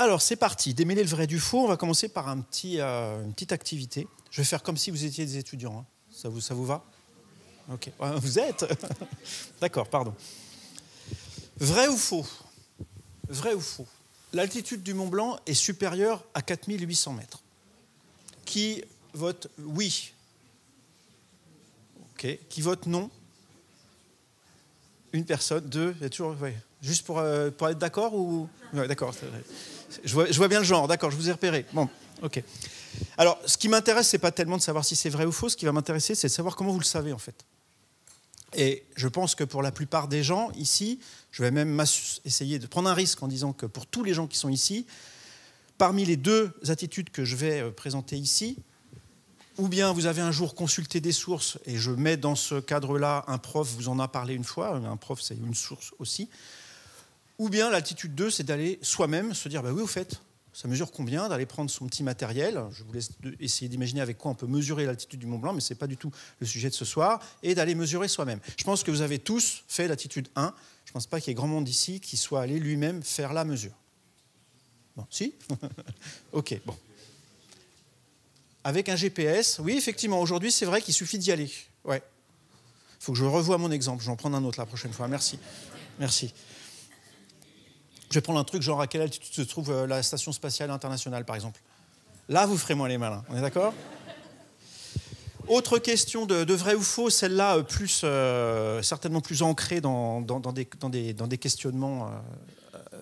Alors, c'est parti. Démêler le vrai du faux. On va commencer par une petite activité. Je vais faire comme si vous étiez des étudiants. Hein. Ça vous va? Ok. Vous êtes? D'accord, pardon. Vrai ou faux? Vrai ou faux? L'altitude du Mont Blanc est supérieure à 4800 mètres. Qui vote oui? Ok. Qui vote non? Une personne, deux, il y a toujours... Ouais. Juste pour être d'accord ou... Ouais, d'accord. Je vois bien le genre, d'accord, je vous ai repéré. Bon, ok. Alors, ce qui m'intéresse, c'est pas tellement de savoir si c'est vrai ou faux, ce qui va m'intéresser, c'est de savoir comment vous le savez, en fait. Et je pense que pour la plupart des gens ici, je vais même essayer de prendre un risque en disant que pour tous les gens qui sont ici, parmi les deux attitudes que je vais présenter ici, ou bien vous avez un jour consulté des sources, et je mets dans ce cadre-là, un prof vous en a parlé une fois, un prof c'est une source aussi, ou bien l'altitude 2, c'est d'aller soi-même se dire, bah oui, au fait, ça mesure combien, d'aller prendre son petit matériel, je vous laisse essayer d'imaginer avec quoi on peut mesurer l'altitude du Mont Blanc, mais ce n'est pas du tout le sujet de ce soir, et d'aller mesurer soi-même. Je pense que vous avez tous fait l'altitude 1, je ne pense pas qu'il y ait grand monde ici qui soit allé lui-même faire la mesure. Bon, si? Ok, bon. Avec un GPS, oui, effectivement, aujourd'hui, c'est vrai qu'il suffit d'y aller. Ouais. Il faut que je revoie mon exemple. Je vais en prendre un autre la prochaine fois. Merci. Merci. Je vais prendre un truc genre à quelle altitude se trouve la Station spatiale internationale, par exemple. Là, vous ferez moins les malins. On est d'accord? Autre question de vrai ou faux, celle-là certainement plus ancrée dans des questionnements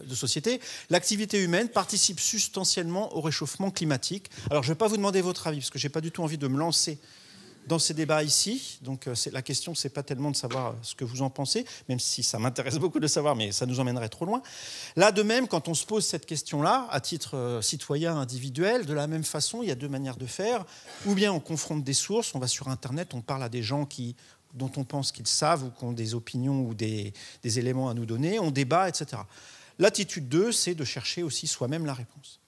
de société. L'activité humaine participe substantiellement au réchauffement climatique. Alors, je ne vais pas vous demander votre avis, parce que je n'ai pas du tout envie de me lancer dans ces débats ici. Donc, la question, ce n'est pas tellement de savoir ce que vous en pensez, même si ça m'intéresse beaucoup de savoir, mais ça nous emmènerait trop loin. Là, de même, quand on se pose cette question-là, à titre citoyen, individuel, de la même façon, il y a deux manières de faire. Ou bien on confronte des sources, on va sur Internet, on parle à des gens dont on pense qu'ils savent ou qui ont des opinions ou des éléments à nous donner, on débat, etc. L'attitude 2, c'est de chercher aussi soi-même la réponse.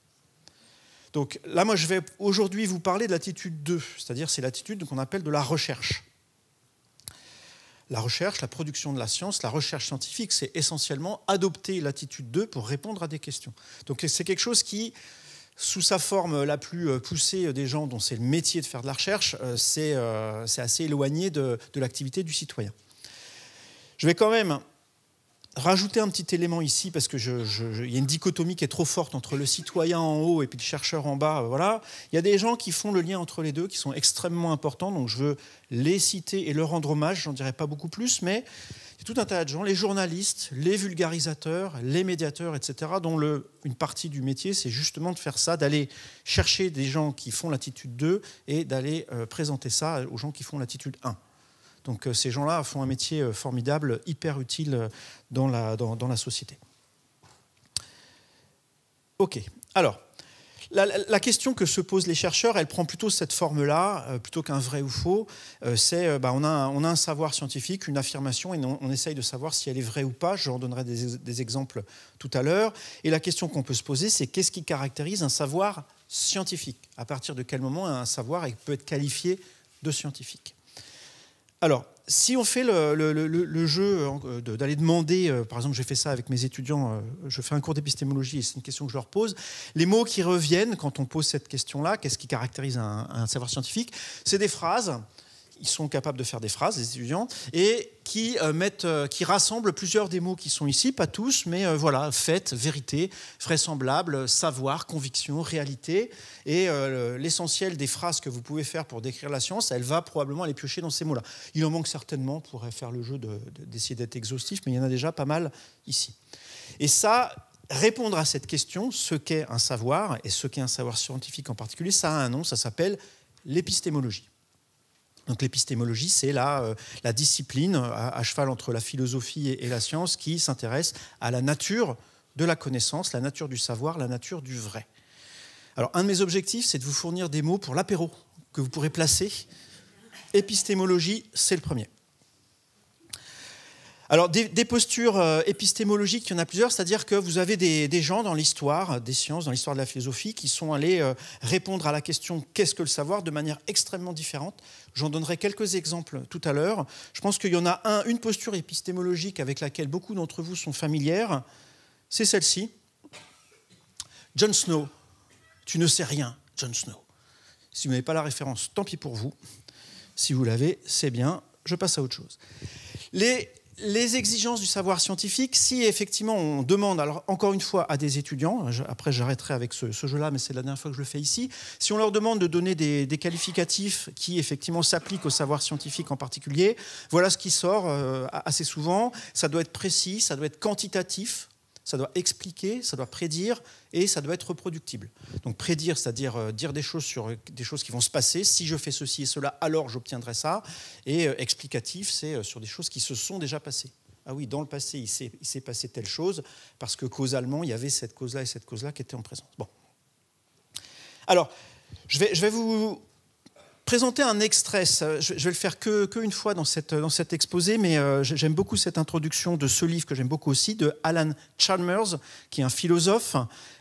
Donc là, moi, je vais aujourd'hui vous parler de l'attitude 2, c'est-à-dire c'est l'attitude qu'on appelle de la recherche. La recherche, la production de la science, la recherche scientifique, c'est essentiellement adopter l'attitude 2 pour répondre à des questions. Donc c'est quelque chose qui, sous sa forme la plus poussée des gens dont c'est le métier de faire de la recherche, c'est assez éloigné de l'activité du citoyen. Je vais quand même rajouter un petit élément ici, parce qu'il y a une dichotomie qui est trop forte entre le citoyen en haut et puis le chercheur en bas. Voilà. Il y a des gens qui font le lien entre les deux, qui sont extrêmement importants, donc je veux les citer et leur rendre hommage, j'en dirai pas beaucoup plus, mais il y a tout un tas de gens, les journalistes, les vulgarisateurs, les médiateurs, etc., dont une partie du métier, c'est justement de faire ça, d'aller chercher des gens qui font l'attitude 2 et d'aller présenter ça aux gens qui font l'attitude 1. Donc ces gens-là font un métier formidable, hyper utile dans la société. Ok, alors, la question que se posent les chercheurs, elle prend plutôt cette forme-là, plutôt qu'un vrai ou faux. C'est, on a un savoir scientifique, une affirmation, et on essaye de savoir si elle est vraie ou pas. J'en donnerai des exemples tout à l'heure. Et la question qu'on peut se poser, c'est qu'est-ce qui caractérise un savoir scientifique? À partir de quel moment un savoir peut être qualifié de scientifique? Alors, si on fait le jeu d'aller demander, par exemple, j'ai fait ça avec mes étudiants, je fais un cours d'épistémologie et c'est une question que je leur pose, les mots qui reviennent quand on pose cette question-là, qu'est-ce qui caractérise un savoir scientifique? C'est des phrases, ils sont capables de faire des phrases, les étudiants, et qui rassemblent plusieurs des mots qui sont ici, pas tous, mais voilà, fait, vérité, vraisemblable, savoir, conviction, réalité. Et l'essentiel des phrases que vous pouvez faire pour décrire la science, elle va probablement aller piocher dans ces mots-là. Il en manque certainement, on pourrait faire le jeu d'essayer d'être exhaustif, mais il y en a déjà pas mal ici. Et ça, répondre à cette question, ce qu'est un savoir, et ce qu'est un savoir scientifique en particulier, ça a un nom, ça s'appelle l'épistémologie. Donc l'épistémologie, c'est la discipline à cheval entre la philosophie et la science qui s'intéresse à la nature de la connaissance, la nature du savoir, la nature du vrai. Alors un de mes objectifs, c'est de vous fournir des mots pour l'apéro que vous pourrez placer. Épistémologie, c'est le premier. Alors, des postures épistémologiques, il y en a plusieurs, c'est-à-dire que vous avez des gens dans l'histoire des sciences, dans l'histoire de la philosophie, qui sont allés répondre à la question « qu'est-ce que le savoir ?» de manière extrêmement différente. J'en donnerai quelques exemples tout à l'heure. Je pense qu'il y en a une posture épistémologique avec laquelle beaucoup d'entre vous sont familières, c'est celle-ci. Jon Snow, tu ne sais rien, Jon Snow. Si vous n'avez pas la référence, tant pis pour vous. Si vous l'avez, c'est bien, je passe à autre chose. Les exigences du savoir scientifique, si effectivement on demande, alors encore une fois à des étudiants, après j'arrêterai avec ce jeu-là, mais c'est la dernière fois que je le fais ici, si on leur demande de donner des qualificatifs qui effectivement s'appliquent au savoir scientifique en particulier, voilà ce qui sort assez souvent. Ça doit être précis, ça doit être quantitatif, ça doit expliquer, ça doit prédire et ça doit être reproductible. Donc prédire, c'est-à-dire dire des choses sur des choses qui vont se passer. Si je fais ceci et cela, alors j'obtiendrai ça. Et explicatif, c'est sur des choses qui se sont déjà passées. Ah oui, dans le passé, il s'est passé telle chose parce que causalement, il y avait cette cause-là et cette cause-là qui étaient en présence. Bon. Alors, je vais vous présenter un extrait. Je vais le faire qu'une fois dans cet exposé, mais j'aime beaucoup cette introduction de ce livre que j'aime beaucoup aussi, de Alan Chalmers, qui est un philosophe,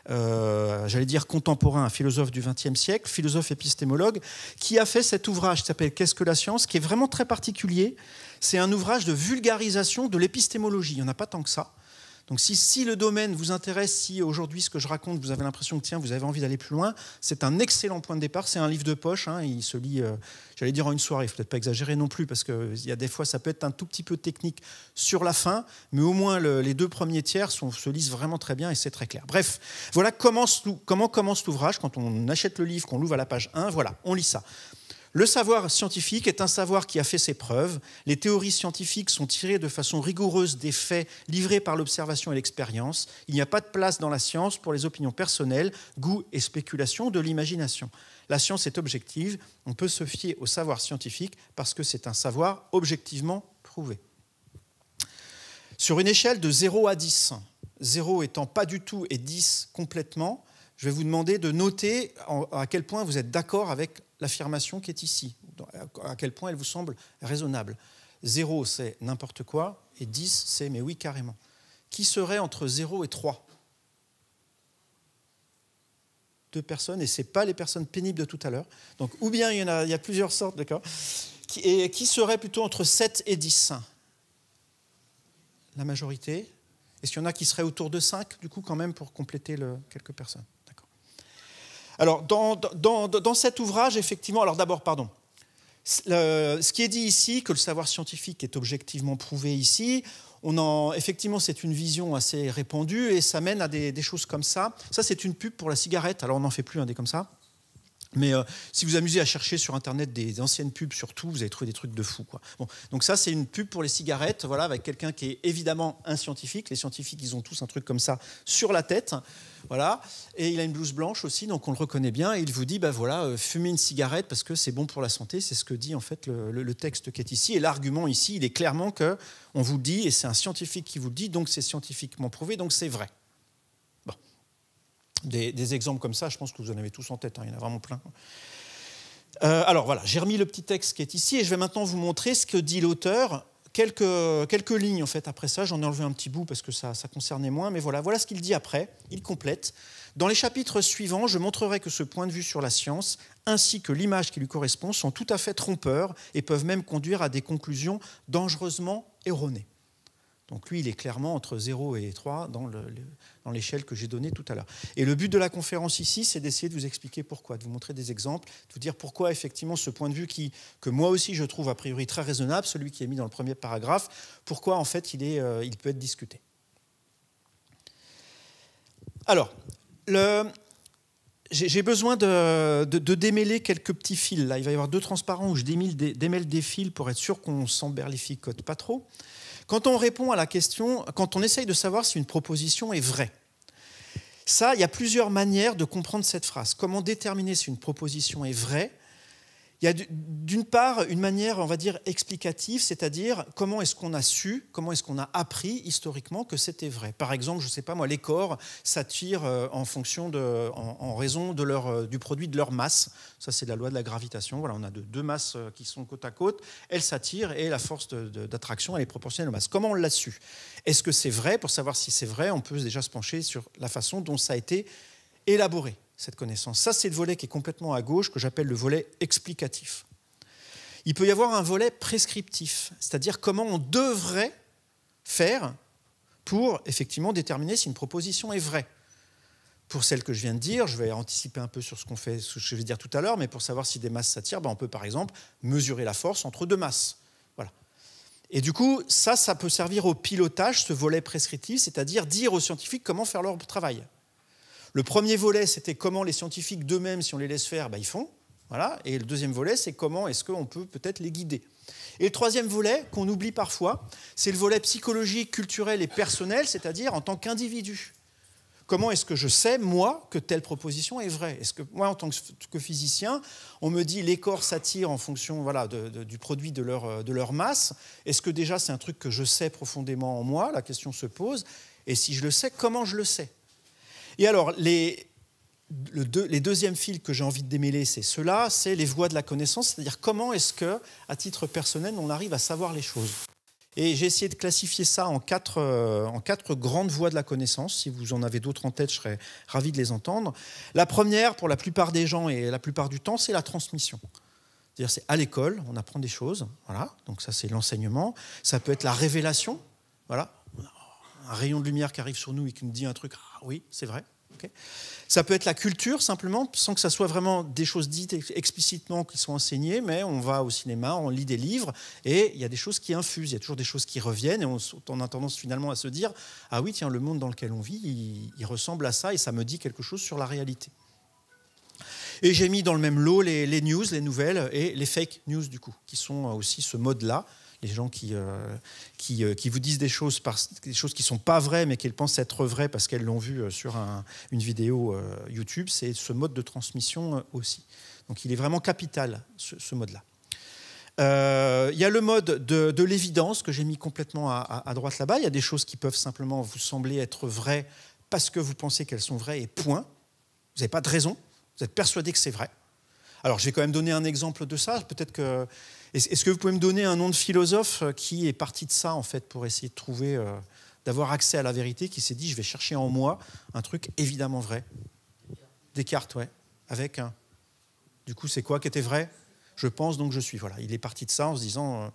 j'allais dire contemporain, un philosophe du XXe siècle, philosophe épistémologue, qui a fait cet ouvrage qui s'appelle « Qu'est-ce que la science ?», qui est vraiment très particulier. C'est un ouvrage de vulgarisation de l'épistémologie. Il n'y en a pas tant que ça. Donc si le domaine vous intéresse, si aujourd'hui ce que je raconte, vous avez l'impression que tiens, vous avez envie d'aller plus loin, c'est un excellent point de départ. C'est un livre de poche, hein, il se lit, j'allais dire en une soirée, il ne faut peut-être pas exagérer non plus, parce qu'il y a des fois, ça peut être un tout petit peu technique sur la fin, mais au moins les 2 premiers tiers se lisent vraiment très bien et c'est très clair. Bref, voilà comment commence l'ouvrage. Quand on achète le livre, qu'on l'ouvre à la page 1, voilà, on lit ça. Le savoir scientifique est un savoir qui a fait ses preuves. Les théories scientifiques sont tirées de façon rigoureuse des faits livrés par l'observation et l'expérience. Il n'y a pas de place dans la science pour les opinions personnelles, goûts et spéculations de l'imagination. La science est objective. On peut se fier au savoir scientifique parce que c'est un savoir objectivement prouvé. Sur une échelle de 0 à 10, 0 étant pas du tout et 10 complètement, je vais vous demander de noter à quel point vous êtes d'accord avec l'affirmation qui est ici, à quel point elle vous semble raisonnable. 0, c'est n'importe quoi, et 10, c'est mais oui, carrément. Qui serait entre 0 et 3 ? 2 personnes, et ce n'est pas les personnes pénibles de tout à l'heure. Donc, ou bien il y a plusieurs sortes, d'accord ? Et qui serait plutôt entre 7 et 10 ? La majorité. Est-ce qu'il y en a qui seraient autour de 5, du coup, quand même, pour compléter quelques personnes ? Alors, dans cet ouvrage, effectivement, alors d'abord, pardon, ce qui est dit ici, que le savoir scientifique est objectivement prouvé ici, effectivement, c'est une vision assez répandue et ça mène à des choses comme ça. Ça, c'est une pub pour la cigarette, alors on n'en fait plus des comme ça. Mais si vous amusez à chercher sur Internet des anciennes pubs sur tout, vous allez trouver des trucs de fou, quoi. Bon, donc ça, c'est une pub pour les cigarettes, voilà, avec quelqu'un qui est évidemment un scientifique. Les scientifiques, ils ont tous un truc comme ça sur la tête, voilà. Et il a une blouse blanche aussi, donc on le reconnaît bien. Et il vous dit, voilà, fumez une cigarette parce que c'est bon pour la santé. C'est ce que dit en fait le texte qui est ici. Et l'argument ici, il est clairement que on vous le dit, et c'est un scientifique qui vous le dit, donc c'est scientifiquement prouvé, donc c'est vrai. Des exemples comme ça, je pense que vous en avez tous en tête, il y en a vraiment plein. Alors voilà, j'ai remis le petit texte qui est ici et je vais maintenant vous montrer ce que dit l'auteur. Quelques lignes en fait après ça, j'en ai enlevé un petit bout parce que ça concernait moins, mais voilà ce qu'il dit après, il complète. Dans les chapitres suivants, je montrerai que ce point de vue sur la science, ainsi que l'image qui lui correspond, sont tout à fait trompeurs et peuvent même conduire à des conclusions dangereusement erronées. Donc lui, il est clairement entre 0 et 3 dans l'échelle que j'ai donnée tout à l'heure. Et le but de la conférence ici, c'est d'essayer de vous expliquer pourquoi, de vous montrer des exemples, de vous dire pourquoi effectivement ce point de vue que moi aussi je trouve a priori très raisonnable, celui qui est mis dans le premier paragraphe, pourquoi en fait il peut être discuté. Alors, j'ai besoin de démêler quelques petits fils. Là, il va y avoir 2 transparents où je démêle des fils pour être sûr qu'on ne s'emberlificote pas trop. Quand on répond à la question, quand on essaye de savoir si une proposition est vraie, ça, il y a plusieurs manières de comprendre cette phrase. Comment déterminer si une proposition est vraie ? Il y a d'une part une manière, on va dire, explicative, c'est-à-dire comment est-ce qu'on a su, comment est-ce qu'on a appris historiquement que c'était vrai. Par exemple, je ne sais pas moi, les corps s'attirent en raison du produit de leur masse. Ça, c'est la loi de la gravitation. Voilà, on a 2 masses qui sont côte à côte. Elles s'attirent et la force d'attraction, elle est proportionnelle aux masses. Comment on l'a su ? Est-ce que c'est vrai ? Pour savoir si c'est vrai, on peut déjà se pencher sur la façon dont ça a été élaboré, cette connaissance. Ça, c'est le volet qui est complètement à gauche, que j'appelle le volet explicatif. Il peut y avoir un volet prescriptif, c'est-à-dire comment on devrait faire pour effectivement déterminer si une proposition est vraie. Pour celle que je viens de dire, je vais anticiper un peu sur ce que je vais dire tout à l'heure, mais pour savoir si des masses s'attirent, on peut par exemple mesurer la force entre deux masses. Voilà. Et du coup, ça peut servir au pilotage, ce volet prescriptif, c'est-à-dire dire aux scientifiques comment faire leur travail. Le premier volet, c'était comment les scientifiques d'eux-mêmes, si on les laisse faire, ils font. Voilà. Et le deuxième volet, c'est comment est-ce qu'on peut peut-être les guider. Et le troisième volet, qu'on oublie parfois, c'est le volet psychologique, culturel et personnel, c'est-à-dire en tant qu'individu. Comment est-ce que je sais, moi, que telle proposition est vraie? Est-ce que moi, en tant que physicien, on me dit les corps s'attirent en fonction du produit de leur masse? Est-ce que déjà c'est un truc que je sais profondément en moi? La question se pose. Et si je le sais, comment je le sais? Et alors, les deuxièmes fils que j'ai envie de démêler, c'est ceux-là, c'est les voies de la connaissance, c'est-à-dire comment est-ce que, à titre personnel, on arrive à savoir les choses. Et j'ai essayé de classifier ça en quatre grandes voies de la connaissance. Si vous en avez d'autres en tête, je serais ravi de les entendre. La première, pour la plupart des gens et la plupart du temps, c'est la transmission. C'est-à-dire, c'est à l'école, on apprend des choses. Voilà. Donc ça, c'est l'enseignement. Ça peut être la révélation. Voilà. Un rayon de lumière qui arrive sur nous et qui nous dit un truc. Ah oui, c'est vrai. Okay. Ça peut être la culture, simplement, sans que ça soit vraiment des choses dites explicitement qui sont enseignées, mais on va au cinéma, on lit des livres, et il y a des choses qui infusent, il y a toujours des choses qui reviennent, et on a tendance finalement à se dire « Ah oui, tiens, le monde dans lequel on vit, il ressemble à ça, et ça me dit quelque chose sur la réalité. » Et j'ai mis dans le même lot les news, les nouvelles, et les fake news, du coup, qui sont aussi ce mode-là. Les gens qui vous disent des choses qui ne sont pas vraies, mais qu'elles pensent être vraies parce qu'elles l'ont vu sur une vidéo YouTube, c'est ce mode de transmission aussi. Donc il est vraiment capital, ce mode-là. Il y a le mode de l'évidence que j'ai mis complètement à droite là-bas. Il y a des choses qui peuvent simplement vous sembler être vraies parce que vous pensez qu'elles sont vraies et point. Vous n'avez pas de raison, vous êtes persuadé que c'est vrai. Alors je vais quand même donner un exemple de ça, peut-être que... Est-ce que vous pouvez me donner un nom de philosophe qui est parti de ça, en fait, pour essayer de trouver, d'avoir accès à la vérité, qui s'est dit, je vais chercher en moi un truc évidemment vrai? Descartes, ouais. Avec un... Du coup, c'est quoi qui était vrai? Je pense, donc je suis. Voilà. Il est parti de ça en se disant,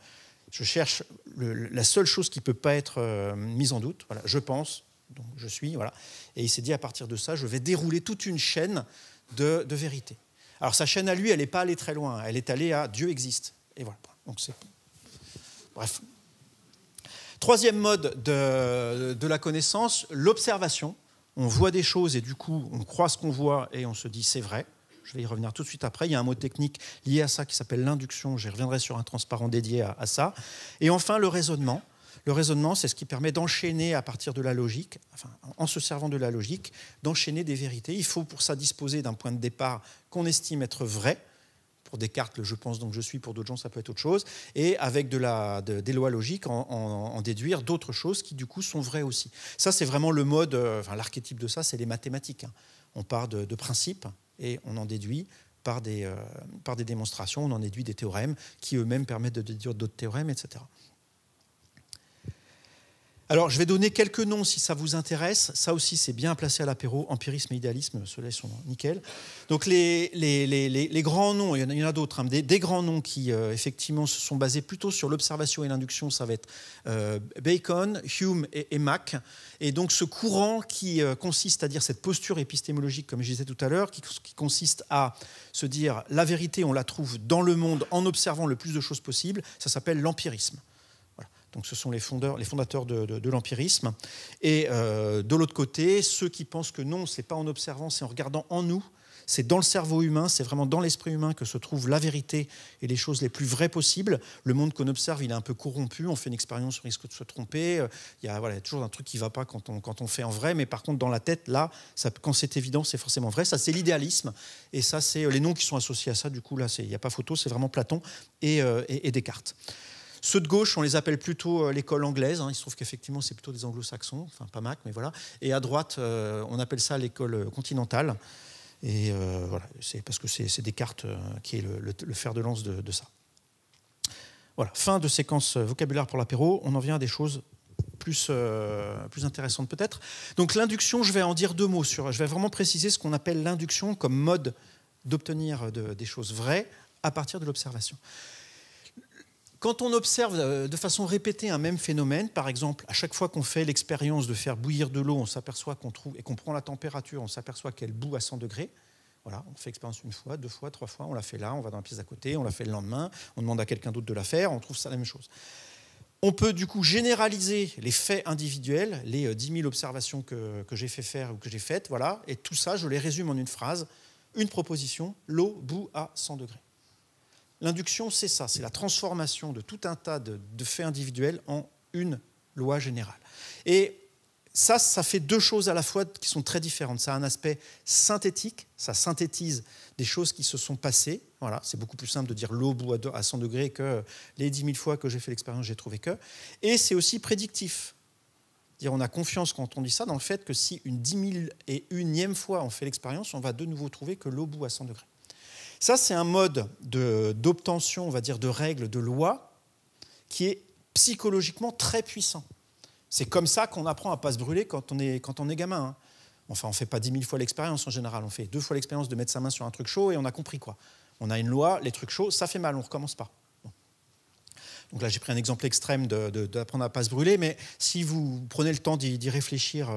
je cherche la seule chose qui ne peut pas être mise en doute. Voilà. Je pense, donc je suis. Voilà. Et il s'est dit, à partir de ça, je vais dérouler toute une chaîne de vérité. Alors, sa chaîne à lui, elle n'est pas allée très loin. Elle est allée à Dieu existe. Et voilà. Donc c'est... Bref. Troisième mode de la connaissance, l'observation. On voit des choses et du coup, on croit ce qu'on voit et on se dit c'est vrai. Je vais y revenir tout de suite après. Il y a un mot technique lié à ça qui s'appelle l'induction. J'y reviendrai sur un transparent dédié à ça. Et enfin, le raisonnement. Le raisonnement, c'est ce qui permet d'enchaîner à partir de la logique, enfin, en se servant de la logique, d'enchaîner des vérités. Il faut pour ça disposer d'un point de départ qu'on estime être vrai. Pour Descartes, le « je pense donc je suis », pour d'autres gens, ça peut être autre chose. Et avec des lois logiques, en déduire d'autres choses qui, du coup, sont vraies aussi. Ça, c'est vraiment le mode, l'archétype de ça, c'est les mathématiques. On part de principes et on en déduit par des démonstrations, on en déduit des théorèmes qui eux-mêmes permettent de déduire d'autres théorèmes, etc. Alors, je vais donner quelques noms si ça vous intéresse. Ça aussi, c'est bien placé à l'apéro. Empirisme et idéalisme, ceux-là, ils sont nickel. Donc, les grands noms, il y en a d'autres, hein, des grands noms qui, effectivement, se sont basés plutôt sur l'observation et l'induction, ça va être Bacon, Hume et Mach. Et donc, ce courant qui consiste à dire cette posture épistémologique, comme je disais tout à l'heure, qui consiste à se dire la vérité, on la trouve dans le monde en observant le plus de choses possible, ça s'appelle l'empirisme. Donc ce sont les fondateurs de l'empirisme. Et de l'autre côté, ceux qui pensent que non, ce n'est pas en observant, c'est en regardant en nous, c'est dans le cerveau humain, c'est vraiment dans l'esprit humain que se trouve la vérité et les choses les plus vraies possibles. Le monde qu'on observe, il est un peu corrompu, on fait une expérience, on risque de se tromper. Il y a toujours un truc qui ne va pas quand on fait en vrai, mais par contre, dans la tête, là, quand c'est évident, c'est forcément vrai. Ça, c'est l'idéalisme. Et ça, c'est les noms qui sont associés à ça. Du coup, là, il n'y a pas photo, c'est vraiment Platon et Descartes. Ceux de gauche, on les appelle plutôt l'école anglaise. Il se trouve qu'effectivement, c'est plutôt des anglo-saxons, enfin pas Mach, mais voilà. Et à droite, on appelle ça l'école continentale. Et voilà, c'est parce que c'est Descartes qui est le fer de lance de ça. Voilà, fin de séquence vocabulaire pour l'apéro. On en vient à des choses plus intéressantes peut-être. Donc l'induction, je vais en dire deux mots. Je vais vraiment préciser ce qu'on appelle l'induction comme mode d'obtenir des choses vraies à partir de l'observation. Quand on observe de façon répétée un même phénomène, par exemple, à chaque fois qu'on fait l'expérience de faire bouillir de l'eau, on s'aperçoit qu'on prend la température, on s'aperçoit qu'elle bout à 100 degrés. Voilà, on fait l'expérience une fois, 2 fois, 3 fois, on l'a fait là, on va dans la pièce d'à côté, on l'a fait le lendemain, on demande à quelqu'un d'autre de la faire, on trouve ça la même chose. On peut du coup généraliser les faits individuels, les 10 000 observations que j'ai fait faire ou que j'ai faites, voilà, et tout ça, je les résume en une phrase, une proposition, l'eau bout à 100 degrés. L'induction, c'est ça, c'est la transformation de tout un tas de faits individuels en une loi générale. Et ça fait 2 choses à la fois qui sont très différentes. Ça a un aspect synthétique, ça synthétise des choses qui se sont passées. Voilà, c'est beaucoup plus simple de dire l'eau bout à 100 degrés que les 10 000 fois que j'ai fait l'expérience, j'ai trouvé que. Et c'est aussi prédictif. On a confiance quand on dit ça dans le fait que si une 10 001e fois on fait l'expérience, on va de nouveau trouver que l'eau bout à 100 degrés. Ça, c'est un mode d'obtention, on va dire, de règles, de lois, qui est psychologiquement très puissant. C'est comme ça qu'on apprend à ne pas se brûler quand on est gamin. Hein. Enfin, on ne fait pas 10 000 fois l'expérience en général. On fait 2 fois l'expérience de mettre sa main sur un truc chaud et on a compris quoi. On a une loi, les trucs chauds, ça fait mal, on ne recommence pas. Bon. Donc là, j'ai pris un exemple extrême d'apprendre à ne pas se brûler, mais si vous prenez le temps d'y réfléchir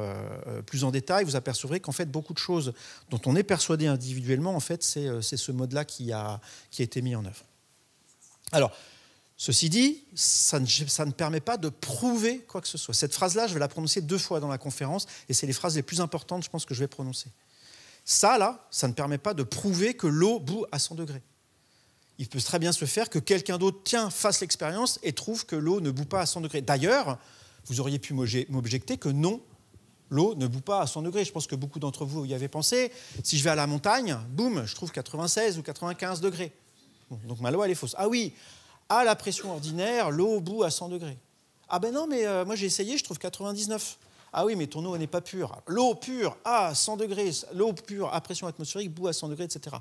plus en détail, vous apercevrez qu'en fait, beaucoup de choses dont on est persuadé individuellement, en fait, c'est ce mode-là qui a été mis en œuvre. Alors, ceci dit, ça ne permet pas de prouver quoi que ce soit. Cette phrase-là, je vais la prononcer 2 fois dans la conférence, et c'est les phrases les plus importantes, je pense, que je vais prononcer. Ça, là, ça ne permet pas de prouver que l'eau bout à 100 degrés. Il peut très bien se faire que quelqu'un d'autre, fasse l'expérience et trouve que l'eau ne bout pas à 100 degrés. D'ailleurs, vous auriez pu m'objecter que non, l'eau ne bout pas à 100 degrés. Je pense que beaucoup d'entre vous y avez pensé. Si je vais à la montagne, boum, je trouve 96 ou 95 degrés. Bon, donc ma loi, elle est fausse. Ah oui, à la pression ordinaire, l'eau bout à 100 degrés. Ah ben non, mais moi j'ai essayé, je trouve 99. Ah oui, mais ton eau n'est pas pure. L'eau pure à 100 degrés, l'eau pure à pression atmosphérique bout à 100 degrés, etc.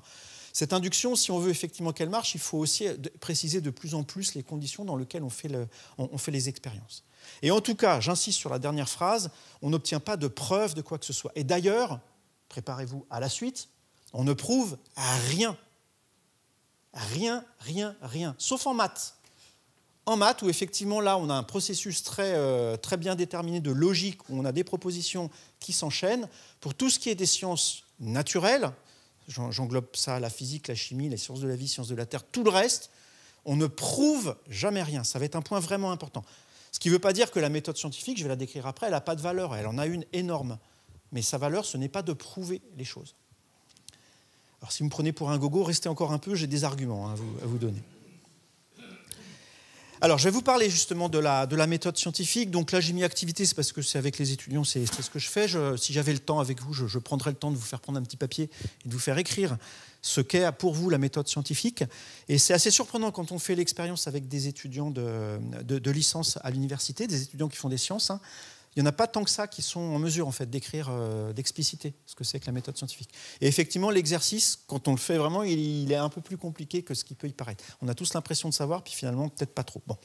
Cette induction, si on veut effectivement qu'elle marche, il faut aussi préciser de plus en plus les conditions dans lesquelles on fait les expériences. Et en tout cas, j'insiste sur la dernière phrase, on n'obtient pas de preuve de quoi que ce soit. Et d'ailleurs, préparez-vous à la suite, on ne prouve rien. Rien, sauf en maths. En maths, où effectivement, là, on a un processus très bien déterminé de logique, où on a des propositions qui s'enchaînent. Pour tout ce qui est des sciences naturelles, j'englobe ça, la physique, la chimie, les sciences de la vie, les sciences de la Terre, tout le reste, on ne prouve jamais rien. Ça va être un point vraiment important. Ce qui ne veut pas dire que la méthode scientifique, je vais la décrire après, elle n'a pas de valeur. Elle en a une énorme. Mais sa valeur, ce n'est pas de prouver les choses. Alors, si vous me prenez pour un gogo, restez encore un peu, j'ai des arguments à vous donner. Alors, je vais vous parler justement de la méthode scientifique. Donc là, j'ai mis activité, c'est parce que c'est avec les étudiants, c'est ce que je fais. Si j'avais le temps avec vous, je prendrais le temps de vous faire prendre un petit papier et de vous faire écrire ce qu'est pour vous la méthode scientifique. Et c'est assez surprenant quand on fait l'expérience avec des étudiants de licence à l'université, des étudiants qui font des sciences. Hein. Il n'y en a pas tant que ça qui sont en mesure en fait, d'écrire, d'expliciter ce que c'est que la méthode scientifique. Et effectivement, l'exercice, quand on le fait vraiment, il est un peu plus compliqué que ce qui peut y paraître. On a tous l'impression de savoir, puis finalement, peut-être pas trop. Bon.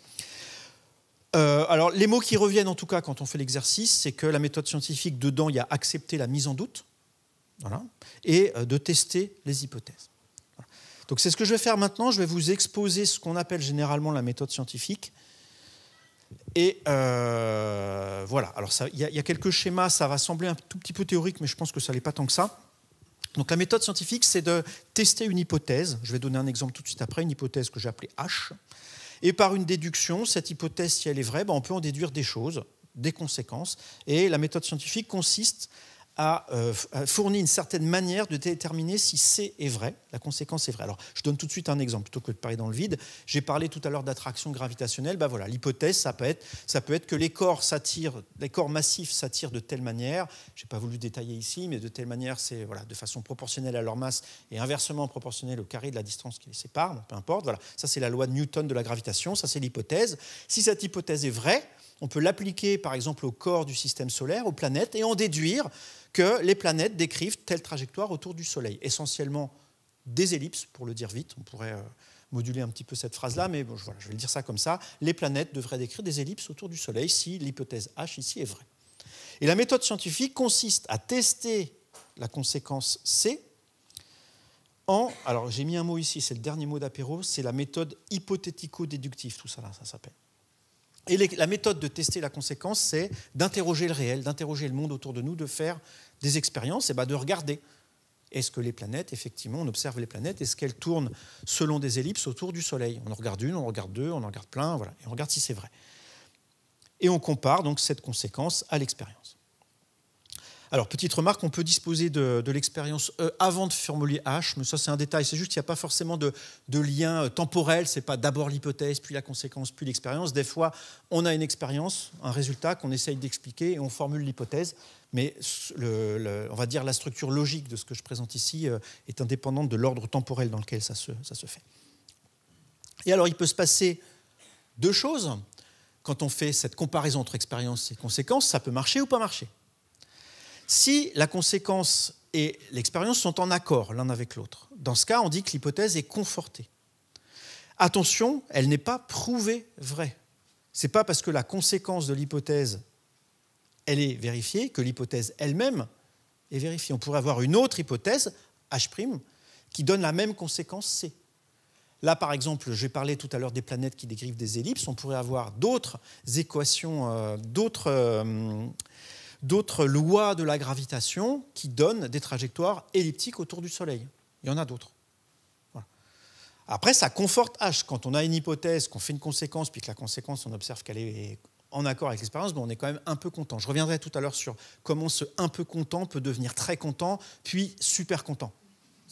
Alors, les mots qui reviennent en tout cas quand on fait l'exercice, c'est que la méthode scientifique, dedans, il y a accepter la mise en doute, voilà, et de tester les hypothèses. Voilà. Donc, c'est ce que je vais faire maintenant. Je vais vous exposer ce qu'on appelle généralement la méthode scientifique. Et voilà, alors il y a quelques schémas, ça va sembler un tout petit peu théorique, mais je pense que ça n'est pas tant que ça. Donc la méthode scientifique, c'est de tester une hypothèse. Je vais donner un exemple tout de suite après, une hypothèse que j'ai appelée H. Et par une déduction, cette hypothèse, si elle est vraie, on peut en déduire des choses, des conséquences. Et la méthode scientifique consiste à fournir une certaine manière de déterminer si C est vrai, la conséquence est vraie. Alors, je donne tout de suite un exemple, plutôt que de parler dans le vide. J'ai parlé tout à l'heure d'attraction gravitationnelle. Ben voilà, l'hypothèse, ça peut être que les corps massifs s'attirent de telle manière. Je n'ai pas voulu détailler ici, mais de telle manière, c'est voilà, de façon proportionnelle à leur masse et inversement proportionnelle au carré de la distance qui les sépare. Bon, peu importe. Voilà, ça c'est la loi de Newton de la gravitation. Ça c'est l'hypothèse. Si cette hypothèse est vraie, on peut l'appliquer par exemple au corps du système solaire, aux planètes, et en déduire que les planètes décrivent telle trajectoire autour du Soleil. Essentiellement des ellipses, pour le dire vite. On pourrait moduler un petit peu cette phrase-là, mais bon, voilà, je vais le dire ça comme ça. Les planètes devraient décrire des ellipses autour du Soleil si l'hypothèse H ici est vraie. Et la méthode scientifique consiste à tester la conséquence C alors j'ai mis un mot ici, c'est le dernier mot d'apéro, c'est la méthode hypothético-déductive, tout ça là, ça s'appelle. Et la méthode de tester la conséquence, c'est d'interroger le réel, d'interroger le monde autour de nous, de faire des expériences, et de regarder. Est-ce que les planètes, effectivement, on observe les planètes, est-ce qu'elles tournent selon des ellipses autour du Soleil? On en regarde une, on en regarde deux, on en regarde plein, voilà, et on regarde si c'est vrai. Et on compare donc cette conséquence à l'expérience. Alors, petite remarque, on peut disposer de l'expérience E avant de formuler H, mais ça c'est un détail, c'est juste qu'il n'y a pas forcément de lien temporel, c'est pas d'abord l'hypothèse, puis la conséquence, puis l'expérience. Des fois, on a une expérience, un résultat qu'on essaye d'expliquer et on formule l'hypothèse, mais on va dire la structure logique de ce que je présente ici est indépendante de l'ordre temporel dans lequel ça se fait. Et alors, il peut se passer deux choses. Quand on fait cette comparaison entre expérience et conséquence, ça peut marcher ou pas marcher. Si la conséquence et l'expérience sont en accord l'un avec l'autre, dans ce cas, on dit que l'hypothèse est confortée. Attention, elle n'est pas prouvée vraie. Ce n'est pas parce que la conséquence de l'hypothèse elle est vérifiée que l'hypothèse elle-même est vérifiée. On pourrait avoir une autre hypothèse, H', qui donne la même conséquence C. Là, par exemple, j'ai parlé tout à l'heure des planètes qui décrivent des ellipses. On pourrait avoir d'autres équations, d'autres lois de la gravitation qui donnent des trajectoires elliptiques autour du Soleil. Il y en a d'autres. Voilà. Après, ça conforte H. Quand on a une hypothèse, qu'on fait une conséquence, puis que la conséquence, on observe qu'elle est en accord avec l'expérience, on est quand même un peu content. Je reviendrai tout à l'heure sur comment ce un peu content peut devenir très content, puis super content.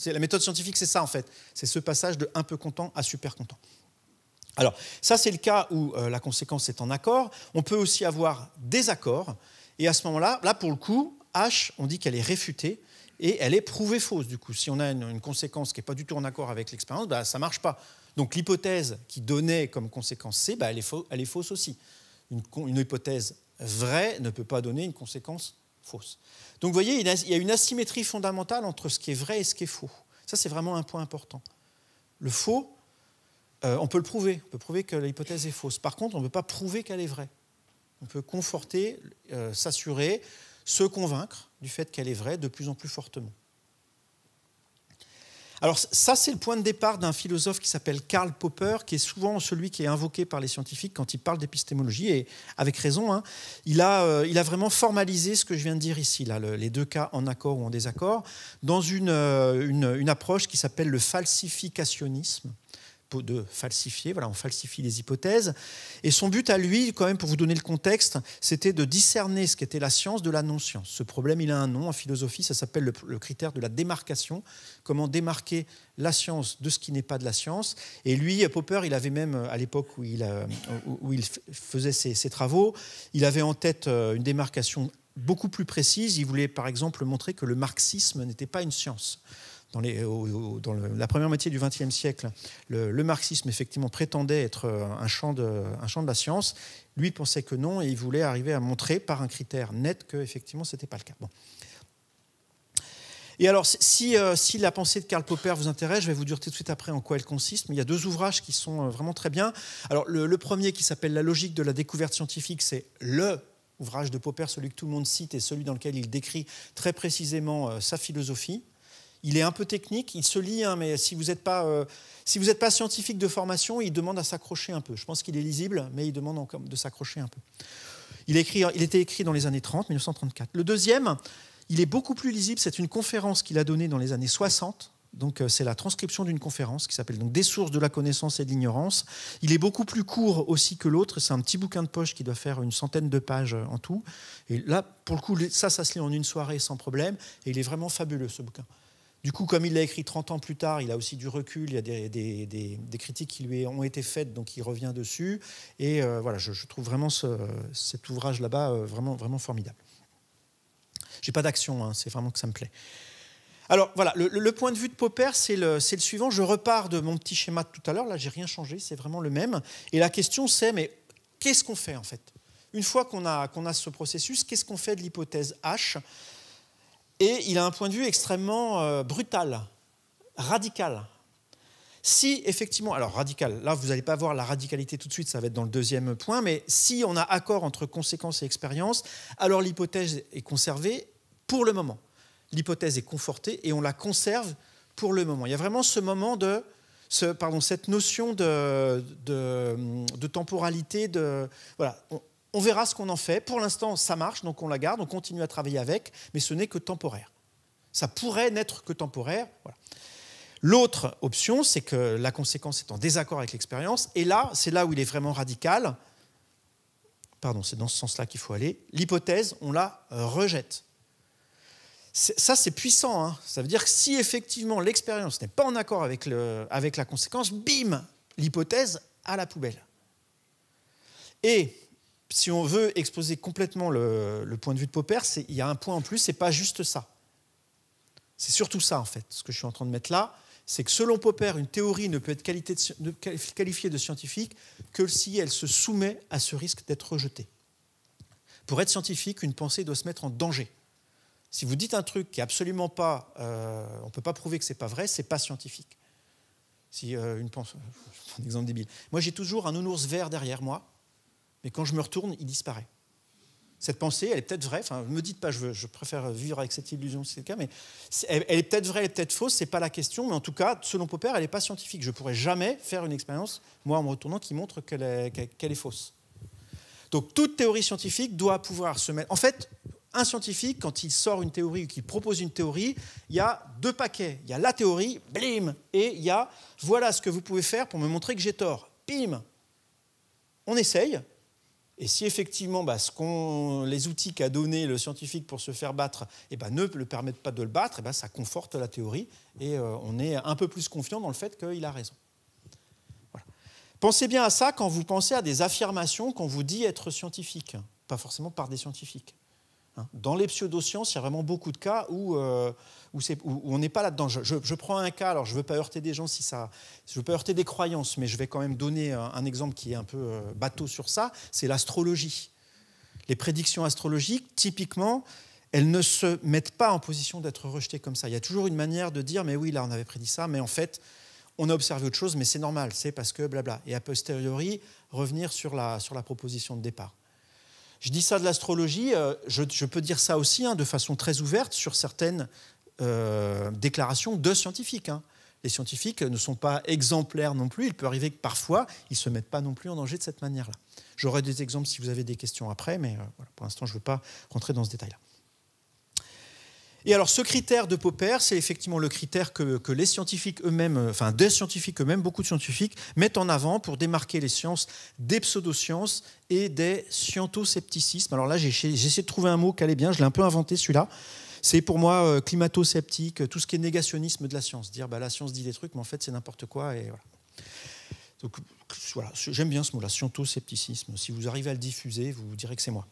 La méthode scientifique, c'est ça en fait. C'est ce passage de un peu content à super content. Alors, ça, c'est le cas où la conséquence est en accord. On peut aussi avoir des accords. Et à ce moment-là, là, pour le coup, H, on dit qu'elle est réfutée et elle est prouvée fausse. Du coup, si on a une conséquence qui n'est pas du tout en accord avec l'expérience, ça ne marche pas. Donc, l'hypothèse qui donnait comme conséquence C, elle est fausse aussi. Une hypothèse vraie ne peut pas donner une conséquence fausse. Donc, vous voyez, il y a une asymétrie fondamentale entre ce qui est vrai et ce qui est faux. Ça, c'est vraiment un point important. Le faux, on peut le prouver. On peut prouver que l'hypothèse est fausse. Par contre, on ne peut pas prouver qu'elle est vraie. On peut conforter, s'assurer, se convaincre du fait qu'elle est vraie de plus en plus fortement. Alors ça, c'est le point de départ d'un philosophe qui s'appelle Karl Popper, qui est souvent celui qui est invoqué par les scientifiques quand ils parlent d'épistémologie, et avec raison. Hein, il a vraiment formalisé ce que je viens de dire ici, là, les deux cas en accord ou en désaccord, dans une approche qui s'appelle le falsificationnisme, de falsifier, voilà, on falsifie les hypothèses. Et son but à lui, quand même, pour vous donner le contexte, c'était de discerner ce qu'était la science de la non-science. Ce problème, il a un nom en philosophie, ça s'appelle le critère de la démarcation. Comment démarquer la science de ce qui n'est pas de la science. Et lui, Popper, il avait même, à l'époque où il faisait ses travaux, il avait en tête une démarcation beaucoup plus précise. Il voulait, par exemple, montrer que le marxisme n'était pas une science. Dans la première moitié du XXe siècle, le marxisme effectivement prétendait être un champ de la science. Lui pensait que non, et il voulait arriver à montrer par un critère net que effectivement c'était pas le cas. Bon. Et alors, si la pensée de Karl Popper vous intéresse, je vais vous dire tout de suite après en quoi elle consiste. Mais il y a deux ouvrages qui sont vraiment très bien. Alors, le premier qui s'appelle La logique de la découverte scientifique, c'est le ouvrage de Popper, celui que tout le monde cite et celui dans lequel il décrit très précisément sa philosophie. Il est un peu technique, il se lit, hein, mais si vous n'êtes pas scientifique de formation, il demande à s'accrocher un peu. Je pense qu'il est lisible, mais il demande de s'accrocher un peu. Il était écrit dans les années 30, 1934. Le deuxième, il est beaucoup plus lisible, c'est une conférence qu'il a donnée dans les années 60. Donc, c'est la transcription d'une conférence qui s'appelle donc « Des sources de la connaissance et de l'ignorance ». Il est beaucoup plus court aussi que l'autre. C'est un petit bouquin de poche qui doit faire une centaine de pages en tout. Et là, pour le coup, ça se lit en une soirée sans problème. Et il est vraiment fabuleux, ce bouquin. Du coup, comme il l'a écrit 30 ans plus tard, il a aussi du recul, il y a des critiques qui lui ont été faites, donc il revient dessus. Et voilà, je trouve vraiment cet ouvrage là-bas vraiment, vraiment formidable. Je n'ai pas d'action, hein, c'est vraiment que ça me plaît. Alors voilà, le point de vue de Popper, c'est le suivant. Je repars de mon petit schéma de tout à l'heure, là, j'ai rien changé, c'est vraiment le même. Et la question, c'est, mais qu'est-ce qu'on fait en fait? Une fois qu'on a ce processus, qu'est-ce qu'on fait de l'hypothèse H? Et il a un point de vue extrêmement brutal, radical. Si effectivement, alors radical, là vous n'allez pas voir la radicalité tout de suite, ça va être dans le deuxième point, mais si on a accord entre conséquence et expérience, alors l'hypothèse est conservée pour le moment. L'hypothèse est confortée et on la conserve pour le moment. Il y a vraiment ce moment cette notion de temporalité. Voilà, on verra ce qu'on en fait. Pour l'instant, ça marche, donc on la garde, on continue à travailler avec, mais ce n'est que temporaire. Ça pourrait n'être que temporaire. Voilà. L'autre option, c'est que la conséquence est en désaccord avec l'expérience, et là, c'est là où il est vraiment radical. Pardon, c'est dans ce sens-là qu'il faut aller. L'hypothèse, on la rejette. Ça, c'est puissant. Hein. Ça veut dire que si effectivement l'expérience n'est pas en accord avec la conséquence, bim, l'hypothèse à la poubelle. Et si on veut exposer complètement le point de vue de Popper, il y a un point en plus, c'est pas juste ça. C'est surtout ça, en fait, ce que je suis en train de mettre là, c'est que selon Popper, une théorie ne peut être qualifiée de scientifique que si elle se soumet à ce risque d'être rejetée. Pour être scientifique, une pensée doit se mettre en danger. Si vous dites un truc qui est absolument pas, on ne peut pas prouver que c'est pas vrai, c'est pas scientifique. Si une pensée, je prends un exemple débile. Moi, j'ai toujours un nounours vert derrière moi, mais quand je me retourne, il disparaît. Cette pensée, elle est peut-être vraie. Enfin, ne me dites pas, je préfère vivre avec cette illusion si c'est le cas, mais elle est peut-être vraie, elle est peut-être fausse, c'est pas la question. Mais en tout cas, selon Popper, elle n'est pas scientifique. Je ne pourrais jamais faire une expérience, moi, en me retournant, qui montre qu'elle est fausse. Donc, toute théorie scientifique doit pouvoir se mettre. En fait, un scientifique, quand il sort une théorie ou qu'il propose une théorie, il y a deux paquets. Il y a la théorie, blim, et il y a voilà ce que vous pouvez faire pour me montrer que j'ai tort. Bim. On essaye. Et si effectivement les outils qu'a donné le scientifique pour se faire battre ne le permettent pas de le battre, ça conforte la théorie et on est un peu plus confiant dans le fait qu'il a raison. Voilà. Pensez bien à ça quand vous pensez à des affirmations qu'on vous dit être scientifiques, pas forcément par des scientifiques. Dans les pseudosciences, il y a vraiment beaucoup de cas où on n'est pas là-dedans. Je prends un cas, alors je ne veux pas heurter des gens, je ne veux pas heurter des croyances, mais je vais quand même donner un exemple qui est un peu bateau sur ça, c'est l'astrologie. Les prédictions astrologiques, typiquement, elles ne se mettent pas en position d'être rejetées comme ça. Il y a toujours une manière de dire, mais oui, là on avait prédit ça, mais en fait, on a observé autre chose, mais c'est normal, c'est parce que blabla. Et a posteriori, revenir sur la proposition de départ. Je dis ça de l'astrologie, je peux dire ça aussi de façon très ouverte sur certaines déclarations de scientifiques. Les scientifiques ne sont pas exemplaires non plus, il peut arriver que parfois, ils ne se mettent pas non plus en danger de cette manière-là. J'aurai des exemples si vous avez des questions après, mais voilà, pour l'instant, je ne veux pas rentrer dans ce détail-là. Et alors, ce critère de Popper, c'est effectivement le critère que les scientifiques eux-mêmes, des scientifiques eux-mêmes, beaucoup de scientifiques, mettent en avant pour démarquer les sciences des pseudosciences et des scientoscepticismes. Alors là, j'ai essayé de trouver un mot qui allait bien, je l'ai un peu inventé celui-là. C'est pour moi climato-sceptique, tout ce qui est négationnisme de la science. Dire la science dit des trucs, mais en fait, c'est n'importe quoi. Et voilà. Donc voilà, j'aime bien ce mot-là, scientoscepticisme. Si vous arrivez à le diffuser, vous direz que c'est moi.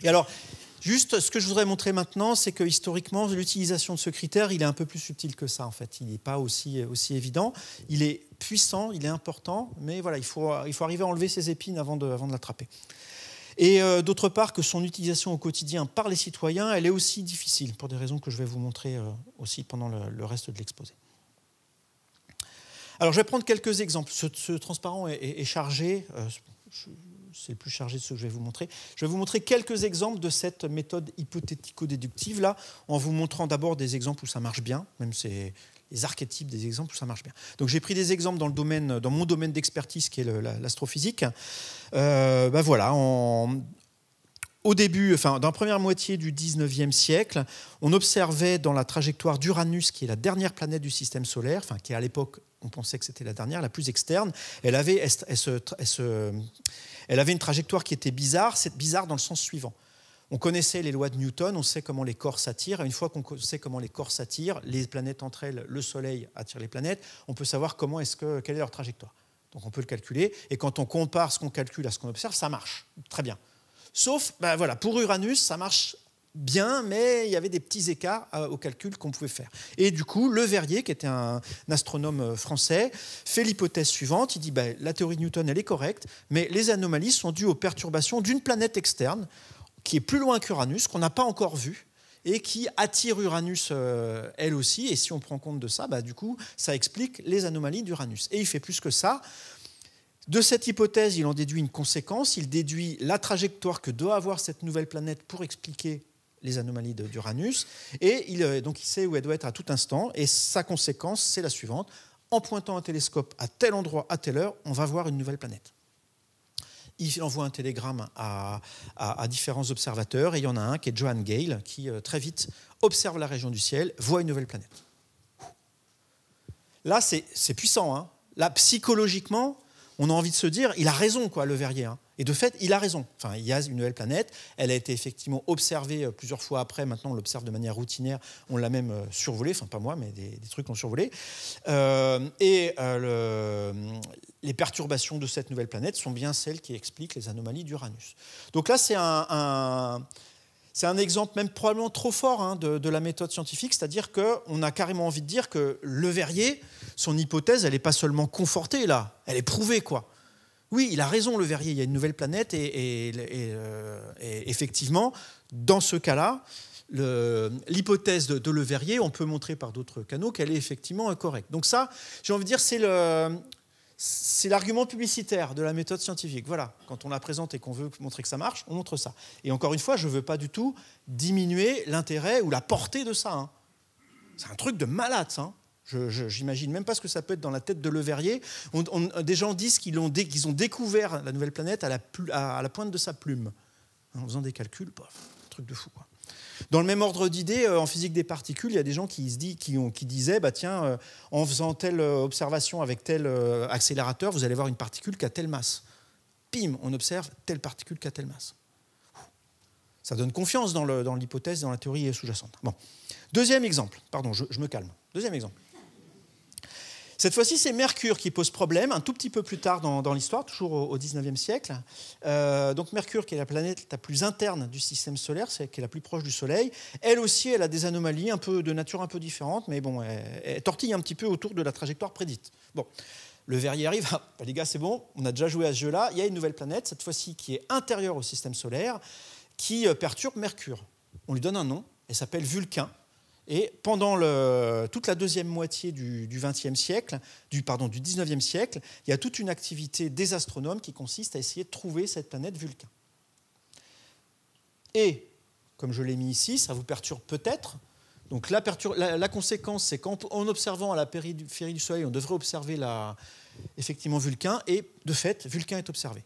Et alors, juste ce que je voudrais montrer maintenant, c'est que historiquement, l'utilisation de ce critère, il est un peu plus subtil que ça, en fait. Il n'est pas aussi évident. Il est puissant, il est important, mais voilà, il faut arriver à enlever ses épines avant de l'attraper. Et d'autre part, que son utilisation au quotidien par les citoyens, elle est aussi difficile, pour des raisons que je vais vous montrer aussi pendant le reste de l'exposé. Alors, je vais prendre quelques exemples. Ce transparent est chargé. C'est le plus chargé de ce que je vais vous montrer. Je vais vous montrer quelques exemples de cette méthode hypothético-déductive, là, en vous montrant d'abord des exemples où ça marche bien, même c'est les archétypes des exemples où ça marche bien. Donc j'ai pris des exemples dans mon domaine d'expertise, qui est l'astrophysique. Voilà, au début, dans la première moitié du 19e siècle, on observait dans la trajectoire d'Uranus, qui est la dernière planète du système solaire, qui à l'époque, on pensait que c'était la dernière, la plus externe, elle avait une trajectoire qui était bizarre. C'est bizarre dans le sens suivant. On connaissait les lois de Newton, on sait comment les corps s'attirent. Et une fois qu'on sait comment les corps s'attirent, les planètes entre elles, le Soleil attire les planètes, on peut savoir quelle est leur trajectoire. Donc on peut le calculer. Et quand on compare ce qu'on calcule à ce qu'on observe, ça marche très bien. Sauf, pour Uranus, ça marche bien, mais il y avait des petits écarts au calcul qu'on pouvait faire. Et du coup, Le Verrier, qui était un astronome français, fait l'hypothèse suivante. Il dit la théorie de Newton, elle est correcte, mais les anomalies sont dues aux perturbations d'une planète externe qui est plus loin qu'Uranus, qu'on n'a pas encore vue, et qui attire Uranus elle aussi. Et si on prend compte de ça, du coup, ça explique les anomalies d'Uranus. Et il fait plus que ça. De cette hypothèse, il en déduit une conséquence. Il déduit la trajectoire que doit avoir cette nouvelle planète pour expliquer les anomalies d'Uranus, et donc il sait où elle doit être à tout instant, et sa conséquence, c'est la suivante. En pointant un télescope à tel endroit, à telle heure, on va voir une nouvelle planète. Il envoie un télégramme à différents observateurs, et il y en a un qui est Johann Gale, qui très vite observe la région du ciel, voit une nouvelle planète. Là, c'est puissant. Hein. Là, psychologiquement, on a envie de se dire, il a raison, quoi, Le Verrier. Hein. Et de fait, il a raison. Enfin, il y a une nouvelle planète. Elle a été effectivement observée plusieurs fois après. Maintenant, on l'observe de manière routinière. On l'a même survolée. Enfin, pas moi, mais des trucs l'ont survolée. Les perturbations de cette nouvelle planète sont bien celles qui expliquent les anomalies d'Uranus. Donc là, c'est un exemple même probablement trop fort hein, de la méthode scientifique, c'est-à-dire qu'on a carrément envie de dire que Le Verrier, son hypothèse, elle n'est pas seulement confortée là, elle est prouvée, quoi. Oui, il a raison, Le Verrier, il y a une nouvelle planète et effectivement, dans ce cas-là, l'hypothèse de Le Verrier, on peut montrer par d'autres canaux qu'elle est effectivement correcte. Donc ça, j'ai envie de dire, c'est l'argument publicitaire de la méthode scientifique. Voilà, quand on la présente et qu'on veut montrer que ça marche, on montre ça. Et encore une fois, je ne veux pas du tout diminuer l'intérêt ou la portée de ça. Hein. C'est un truc de malade, ça. Hein. J'imagine même pas ce que ça peut être dans la tête de Le Verrier. Des gens disent qu'ils ont découvert la nouvelle planète à la pointe de sa plume. En faisant des calculs, un truc de fou, quoi. Dans le même ordre d'idée, en physique des particules, il y a des gens qui disaient tiens, en faisant telle observation avec tel accélérateur, vous allez voir une particule qui a telle masse. Pim, on observe telle particule qui a telle masse. Ça donne confiance dans l'hypothèse, dans la théorie sous-jacente. Bon. Deuxième exemple, pardon, je me calme. Deuxième exemple. Cette fois-ci, c'est Mercure qui pose problème, un tout petit peu plus tard dans l'histoire, toujours au XIXe siècle. Donc Mercure, qui est la planète la plus interne du système solaire, qui est la plus proche du Soleil, elle aussi, elle a des anomalies de nature un peu différente, mais bon, elle tortille un petit peu autour de la trajectoire prédite. Bon, Le Verrier arrive, les gars, c'est bon, on a déjà joué à ce jeu-là, il y a une nouvelle planète, cette fois-ci qui est intérieure au système solaire, qui perturbe Mercure. On lui donne un nom, elle s'appelle Vulcain. Et pendant toute la deuxième moitié du XXe siècle, du XIXe siècle, il y a toute une activité des astronomes qui consiste à essayer de trouver cette planète Vulcain. Et, comme je l'ai mis ici, ça vous perturbe peut-être. Donc la conséquence, c'est qu'en observant à la périphérie du Soleil, on devrait observer effectivement Vulcain, et de fait, Vulcain est observé.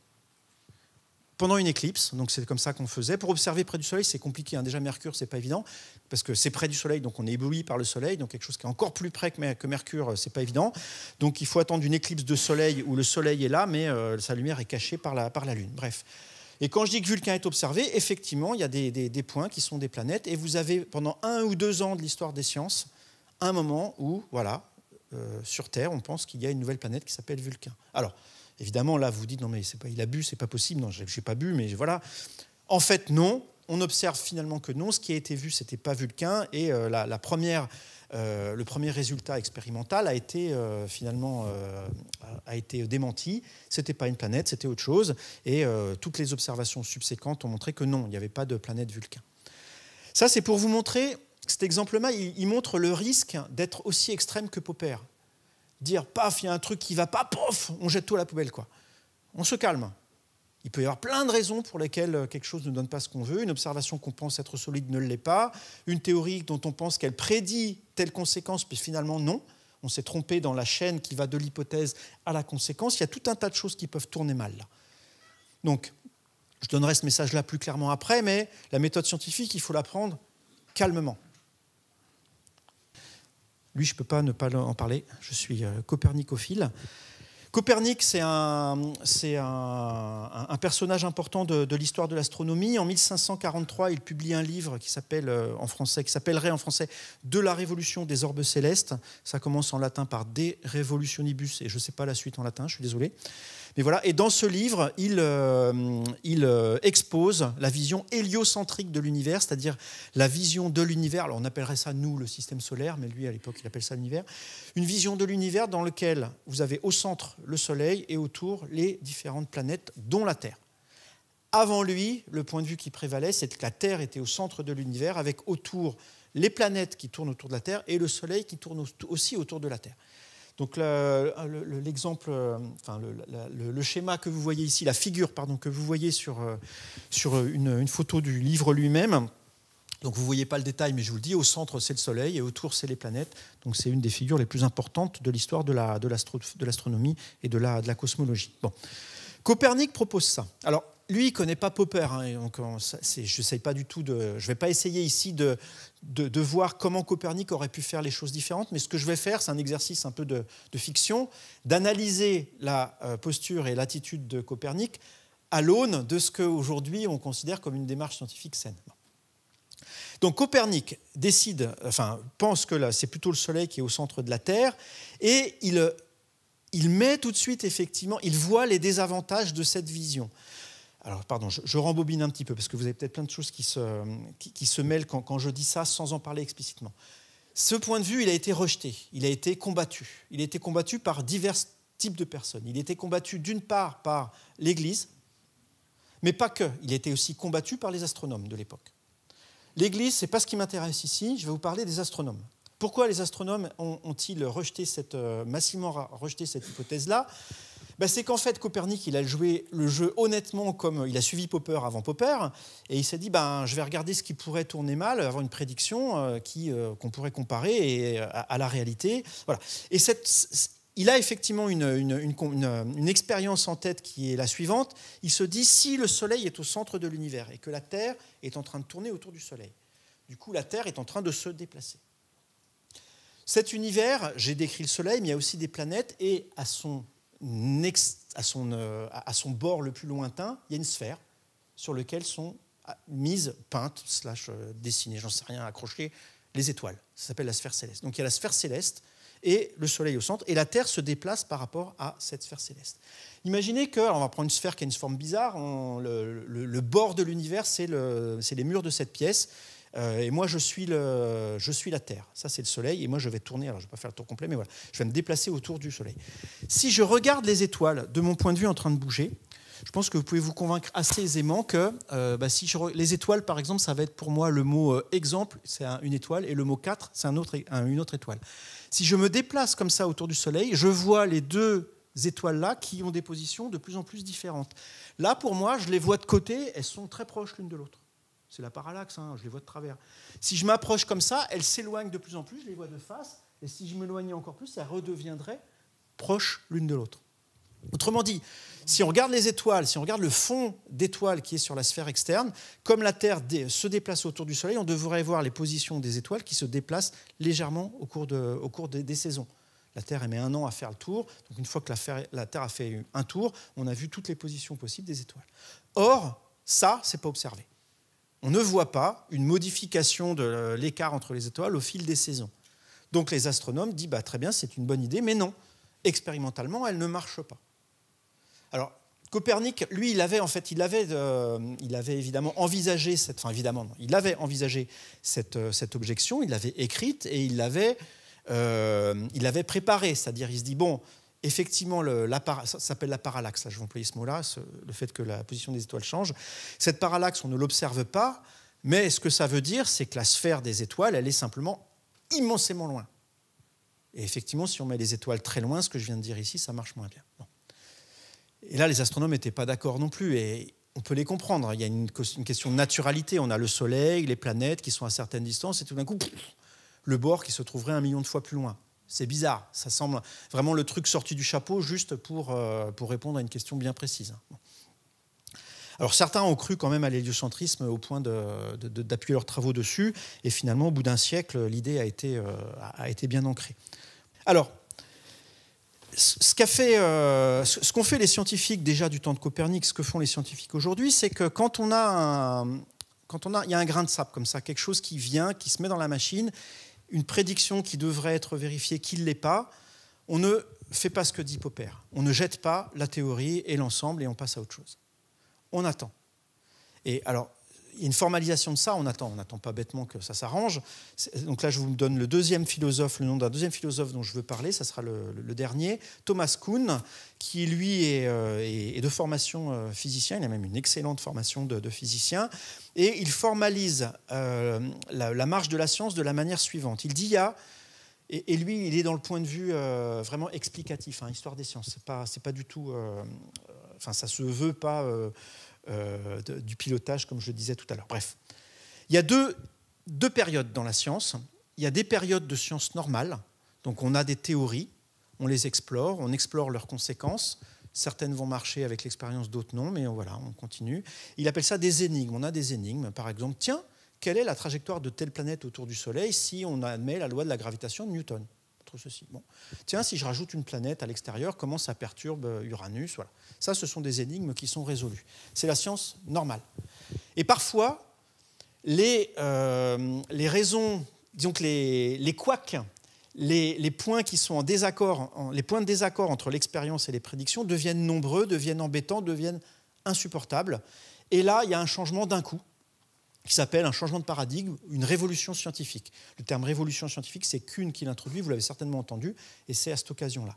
Pendant une éclipse, donc c'est comme ça qu'on faisait. Pour observer près du Soleil, c'est compliqué. Hein. Déjà, Mercure, c'est pas évident, parce que c'est près du Soleil, donc on est ébloui par le Soleil, donc quelque chose qui est encore plus près que Mercure, c'est pas évident. Donc il faut attendre une éclipse de Soleil où le Soleil est là, mais sa lumière est cachée par la Lune. Bref. Et quand je dis que Vulcain est observé, effectivement, il y a des points qui sont des planètes, et vous avez, pendant 1 ou 2 ans de l'histoire des sciences, un moment où, voilà, sur Terre, on pense qu'il y a une nouvelle planète qui s'appelle Vulcain. Alors, évidemment, là, vous dites, non, mais il a bu, c'est pas possible. Non, je n'ai pas bu, mais voilà. En fait, non. On observe finalement que non. Ce qui a été vu, ce n'était pas Vulcain. Et le premier résultat expérimental a été démenti. Ce n'était pas une planète, c'était autre chose. Et toutes les observations subséquentes ont montré que non, il n'y avait pas de planète Vulcain. Ça, c'est pour vous montrer, cet exemple-là, il montre le risque d'être aussi extrême que Popper. Dire, paf, il y a un truc qui ne va pas, pof, on jette tout à la poubelle, quoi. On se calme. Il peut y avoir plein de raisons pour lesquelles quelque chose ne donne pas ce qu'on veut. Une observation qu'on pense être solide ne l'est pas. Une théorie dont on pense qu'elle prédit telle conséquence, puis finalement non. On s'est trompé dans la chaîne qui va de l'hypothèse à la conséquence. Il y a tout un tas de choses qui peuvent tourner mal, là. Donc, je donnerai ce message-là plus clairement après, mais la méthode scientifique, il faut la prendre calmement. Lui, je ne peux pas ne pas en parler. Je suis copernicophile. Copernic, c'est un personnage important de l'histoire de l'astronomie. En 1543, il publie un livre qui s'appellerait en français « De la révolution des orbes célestes ». Ça commence en latin par « De revolutionibus », et je ne sais pas la suite en latin, je suis désolé. Mais voilà. Et dans ce livre, il expose la vision héliocentrique de l'univers, c'est-à-dire la vision de l'univers. Alors on appellerait ça, nous, le système solaire, mais lui, à l'époque, il appelle ça l'univers. Une vision de l'univers dans laquelle vous avez au centre le Soleil et autour les différentes planètes, dont la Terre. Avant lui, le point de vue qui prévalait, c'est que la Terre était au centre de l'univers, avec autour les planètes qui tournent autour de la Terre et le Soleil qui tourne aussi autour de la Terre. Donc l'exemple, le schéma que vous voyez ici, la figure que vous voyez sur une photo du livre lui-même, Donc vous ne voyez pas le détail, mais je vous le dis, au centre c'est le Soleil et autour c'est les planètes. Donc c'est une des figures les plus importantes de l'histoire de l'astronomie et de la cosmologie. Bon. Copernic propose ça. Alors lui, il ne connaît pas Popper. Hein, donc je ne vais pas essayer ici de voir comment Copernic aurait pu faire les choses différentes, mais ce que je vais faire, c'est un exercice un peu de fiction, d'analyser la posture et l'attitude de Copernic à l'aune de ce qu'aujourd'hui on considère comme une démarche scientifique saine. Donc Copernic pense que c'est plutôt le Soleil qui est au centre de la Terre, et il met tout de suite, effectivement, il voit les désavantages de cette vision. Alors, pardon, je rembobine un petit peu, parce que vous avez peut-être plein de choses qui se mêlent quand je dis ça sans en parler explicitement. Ce point de vue, il a été rejeté, il a été combattu. Il a été combattu par divers types de personnes. Il a été combattu d'une part par l'Église, mais pas que. Il a été aussi combattu par les astronomes de l'époque. L'Église, ce n'est pas ce qui m'intéresse ici, je vais vous parler des astronomes. Pourquoi les astronomes ont-ils massivement rejeté cette hypothèse-là ? C'est qu'en fait, Copernic, il a joué le jeu honnêtement, comme il a suivi Popper avant Popper, et il s'est dit, je vais regarder ce qui pourrait tourner mal, avoir une prédiction qu'on pourrait comparer à la réalité. Voilà. Et il a effectivement une expérience en tête qui est la suivante. Il se dit, si le Soleil est au centre de l'univers et que la Terre est en train de tourner autour du Soleil, du coup, la Terre est en train de se déplacer. Cet univers, j'ai décrit le Soleil, mais il y a aussi des planètes, et à son bord le plus lointain, il y a une sphère sur laquelle sont mises, peintes, dessinées, j'en sais rien, accrochées, les étoiles. Ça s'appelle la sphère céleste. Donc il y a la sphère céleste et le Soleil au centre, et la Terre se déplace par rapport à cette sphère céleste. Imaginez que, on va prendre une sphère qui a une forme bizarre, le bord de l'univers, c'est les murs de cette pièce, et moi je suis la Terre. Ça c'est le Soleil, et moi je vais tourner, alors je ne vais pas faire le tour complet, mais voilà, je vais me déplacer autour du Soleil. Si je regarde les étoiles, de mon point de vue en train de bouger, je pense que vous pouvez vous convaincre assez aisément que les étoiles, par exemple, ça va être pour moi le mot exemple, c'est une étoile, et le mot 4, c'est une autre étoile. Si je me déplace comme ça autour du Soleil, je vois les deux étoiles-là qui ont des positions de plus en plus différentes. Là, pour moi, je les vois de côté, elles sont très proches l'une de l'autre. C'est la parallaxe, je les vois de travers. Si je m'approche comme ça, elles s'éloignent de plus en plus, je les vois de face, et si je m'éloignais encore plus, ça redeviendrait proche l'une de l'autre. Autrement dit, si on regarde les étoiles, si on regarde le fond d'étoiles qui est sur la sphère externe, comme la Terre se déplace autour du Soleil, on devrait voir les positions des étoiles qui se déplacent légèrement au cours des saisons. La Terre met 1 an à faire le tour, donc une fois que la Terre a fait un tour, on a vu toutes les positions possibles des étoiles. Or, ça, ce n'est pas observé. On ne voit pas une modification de l'écart entre les étoiles au fil des saisons. Donc les astronomes disent très bien, c'est une bonne idée, mais non, expérimentalement, elle ne marche pas. Alors, Copernic, lui, il avait évidemment envisagé cette objection, il l'avait écrite et il l'avait préparée. C'est-à-dire, il se dit, effectivement, ça s'appelle la parallaxe, là, je vais employer ce mot-là, le fait que la position des étoiles change. Cette parallaxe, on ne l'observe pas, mais ce que ça veut dire, c'est que la sphère des étoiles, elle est simplement immensément loin. Et effectivement, si on met les étoiles très loin, ce que je viens de dire ici, ça marche moins bien. Bon. Et là, les astronomes n'étaient pas d'accord non plus, et on peut les comprendre. Il y a une question de naturalité. On a le Soleil, les planètes qui sont à certaines distances, et tout d'un coup, le bord qui se trouverait 1 million de fois plus loin. C'est bizarre. Ça semble vraiment le truc sorti du chapeau, juste pour répondre à une question bien précise. Bon. Alors certains ont cru quand même à l'héliocentrisme au point d'appuyer leurs travaux dessus, et finalement, au bout d'1 siècle, l'idée a été bien ancrée. Alors, ce qu'ont fait les scientifiques déjà du temps de Copernic, ce que font les scientifiques aujourd'hui, c'est que quand il y a un grain de sable comme ça, quelque chose qui vient, qui se met dans la machine, une prédiction qui devrait être vérifiée, qui ne l'est pas, on ne fait pas ce que dit Popper. On ne jette pas la théorie et l'ensemble et on passe à autre chose. On attend. Et alors, il y a une formalisation de ça, on n'attend pas bêtement que ça s'arrange. Donc là, je vous donne le nom d'un deuxième philosophe dont je veux parler, ça sera le dernier, Thomas Kuhn, qui lui est de formation physicien, il a même une excellente formation de physicien, et il formalise la marche de la science de la manière suivante. Il dit, et lui, il est dans le point de vue vraiment explicatif, histoire des sciences, c'est pas du tout... ça se veut pas... du pilotage, comme je le disais tout à l'heure. Bref, il y a deux deux périodes dans la science. Il y a des périodes de science normale, donc on a des théories, on les explore, on explore leurs conséquences. Certaines vont marcher avec l'expérience, d'autres non, mais voilà, on continue. Il appelle ça des énigmes. On a des énigmes, par exemple, tiens, quelle est la trajectoire de telle planète autour du Soleil si on admet la loi de la gravitation de Newton? Ceci. Bon. Tiens, si je rajoute une planète à l'extérieur, comment ça perturbe Uranus? Voilà. Ça, ce sont des énigmes qui sont résolues. C'est la science normale. Et parfois, les raisons, disons que les couacs, les points qui sont en désaccord, les points de désaccord entre l'expérience et les prédictions deviennent nombreux, deviennent embêtants, deviennent insupportables. Et là, il y a un changement d'un coup, qui s'appelle un changement de paradigme, une révolution scientifique. Le terme révolution scientifique, c'est Kuhn qui l'introduit, vous l'avez certainement entendu, et c'est à cette occasion-là.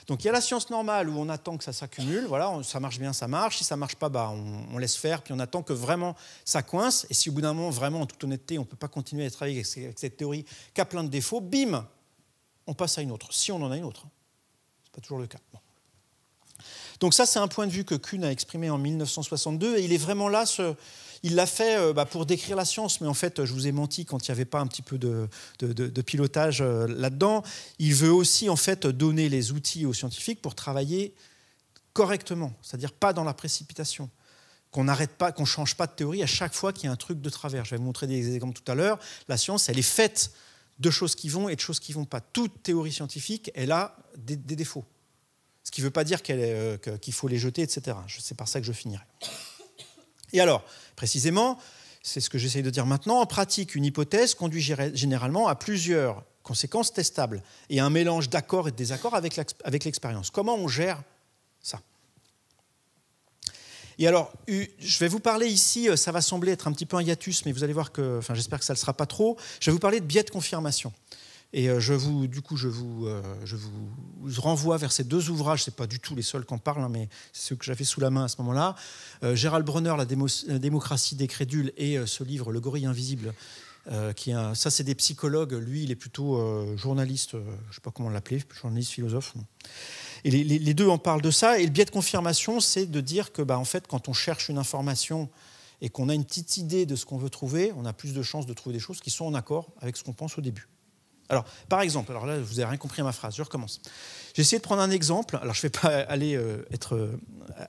Donc il y a la science normale où on attend que ça s'accumule, voilà, ça marche bien, ça marche, si ça ne marche pas, on laisse faire, puis on attend que vraiment ça coince, et si au bout d'un moment, vraiment, en toute honnêteté, on ne peut pas continuer à travailler avec cette théorie qui a plein de défauts, bim, on passe à une autre, si on en a une autre. Ce n'est pas toujours le cas. Bon. Donc ça, c'est un point de vue que Kuhn a exprimé en 1962, et il est vraiment là... Il l'a fait pour décrire la science, mais en fait, je vous ai menti quand il n'y avait pas un petit peu de pilotage là-dedans. Il veut aussi en fait donner les outils aux scientifiques pour travailler correctement, c'est-à-dire pas dans la précipitation, qu'on n'arrête pas, qu'on ne change pas de théorie à chaque fois qu'il y a un truc de travers. Je vais vous montrer des exemples tout à l'heure. La science, elle est faite de choses qui vont et de choses qui ne vont pas. Toute théorie scientifique, elle a des défauts. Ce qui ne veut pas dire qu'il faut les jeter, etc. C'est par ça que je finirai. Et alors, précisément, c'est ce que j'essaye de dire maintenant, en pratique, une hypothèse conduit généralement à plusieurs conséquences testables et à un mélange d'accords et de désaccords avec l'expérience. Comment on gère ça? Et alors, je vais vous parler ici, ça va sembler être un petit peu un hiatus, mais vous allez voir que, enfin, j'espère que ça ne le sera pas trop, je vais vous parler de biais de confirmation. Et je vous renvoie vers ces deux ouvrages, ce n'est pas du tout les seuls qui en parlent, hein, mais c'est ceux que j'avais sous la main à ce moment-là. Gérald Bronner, La démocratie des crédules, et ce livre, Le gorille invisible, ça c'est des psychologues, lui il est plutôt journaliste, je ne sais pas comment l'appeler, journaliste, philosophe. Et les deux en parlent de ça, et le biais de confirmation, c'est de dire que en fait, quand on cherche une information et qu'on a une petite idée de ce qu'on veut trouver, on a plus de chances de trouver des choses qui sont en accord avec ce qu'on pense au début. Alors, par exemple, alors là, vous n'avez rien compris à ma phrase, je recommence. J'ai essayé de prendre un exemple, alors je ne vais pas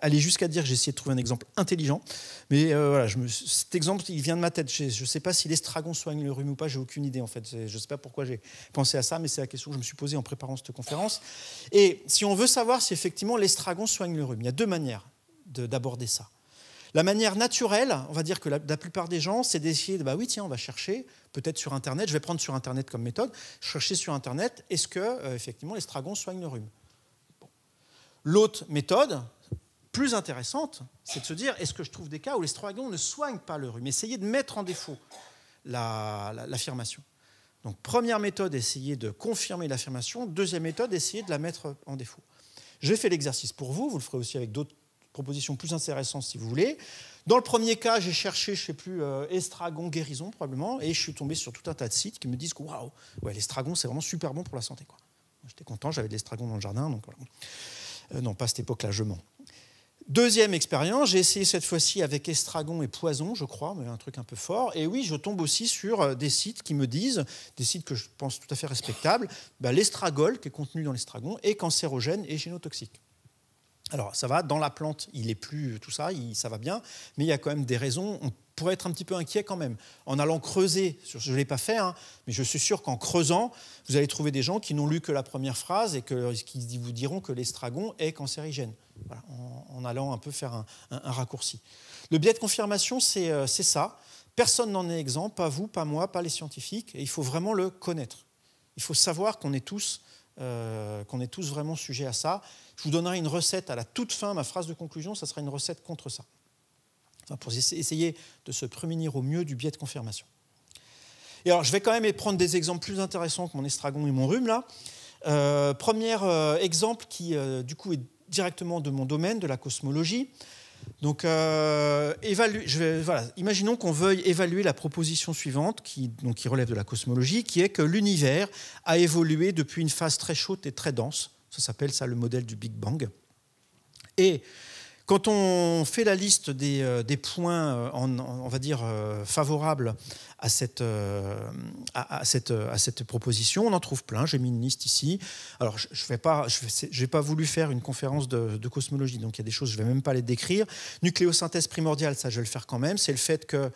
aller jusqu'à dire que j'ai essayé de trouver un exemple intelligent, mais voilà, cet exemple, il vient de ma tête. Je ne sais pas si l'estragon soigne le rhume ou pas, j'ai aucune idée en fait. Je ne sais pas pourquoi j'ai pensé à ça, mais c'est la question que je me suis posée en préparant cette conférence. Et si on veut savoir si effectivement l'estragon soigne le rhume, il y a deux manières d'aborder ça. La manière naturelle, on va dire que la plupart des gens, c'est d'essayer de, oui, tiens, on va chercher, peut-être sur Internet, je vais prendre sur Internet comme méthode, chercher sur Internet, est-ce que, effectivement, l'estragon soigne le rhume? Bon. L'autre méthode, plus intéressante, c'est de se dire, est-ce que je trouve des cas où l'estragon ne soigne pas le rhume? Essayer de mettre en défaut l'affirmation. Donc, première méthode, essayer de confirmer l'affirmation. Deuxième méthode, essayer de la mettre en défaut. J'ai fait l'exercice pour vous, vous le ferez aussi avec d'autres propositions plus intéressantes si vous voulez. Dans le premier cas, j'ai cherché, je ne sais plus, estragon guérison probablement, et je suis tombé sur tout un tas de sites qui me disent que waouh, ouais, l'estragon c'est vraiment super bon pour la santé, quoi. J'étais content, j'avais de l'estragon dans le jardin, donc voilà. Non, pas à cette époque-là, je mens. Deuxième expérience, j'ai essayé cette fois-ci avec estragon et poison, je crois, mais un truc un peu fort. Et oui, je tombe aussi sur des sites qui me disent, des sites que je pense tout à fait respectables, l'estragol qui est contenu dans l'estragon est cancérogène et génotoxique. Alors, ça va, dans la plante, il n'est plus tout ça, ça va bien, mais il y a quand même des raisons, on pourrait être un petit peu inquiet quand même. En allant creuser, je ne l'ai pas fait, hein, mais je suis sûr qu'en creusant, vous allez trouver des gens qui n'ont lu que la première phrase et qui vous diront que l'estragon est cancérigène, voilà, en allant un peu faire un raccourci. Le biais de confirmation, c'est ça. Personne n'en est exempt, pas vous, pas moi, pas les scientifiques, et il faut vraiment le connaître. Il faut savoir qu'on est tous vraiment sujets à ça. Je vous donnerai une recette à la toute fin, ma phrase de conclusion, ça sera une recette contre ça. Enfin, pour essayer de se prémunir au mieux du biais de confirmation. Et alors, je vais quand même prendre des exemples plus intéressants que mon estragon et mon rhume, là. Premier exemple qui, du coup, est directement de mon domaine, de la cosmologie. Donc, imaginons qu'on veuille évaluer la proposition suivante, qui relève de la cosmologie, qui est que l'univers a évolué depuis une phase très chaude et très dense. Ça s'appelle ça le modèle du Big Bang. Et Quand on fait la liste des points, on va dire, favorables à cette proposition, on en trouve plein. J'ai mis une liste ici. Alors, je n'ai pas voulu faire une conférence de cosmologie, donc il y a des choses, je ne vais même pas les décrire. Nucléosynthèse primordiale, ça, je vais le faire quand même. C'est le fait que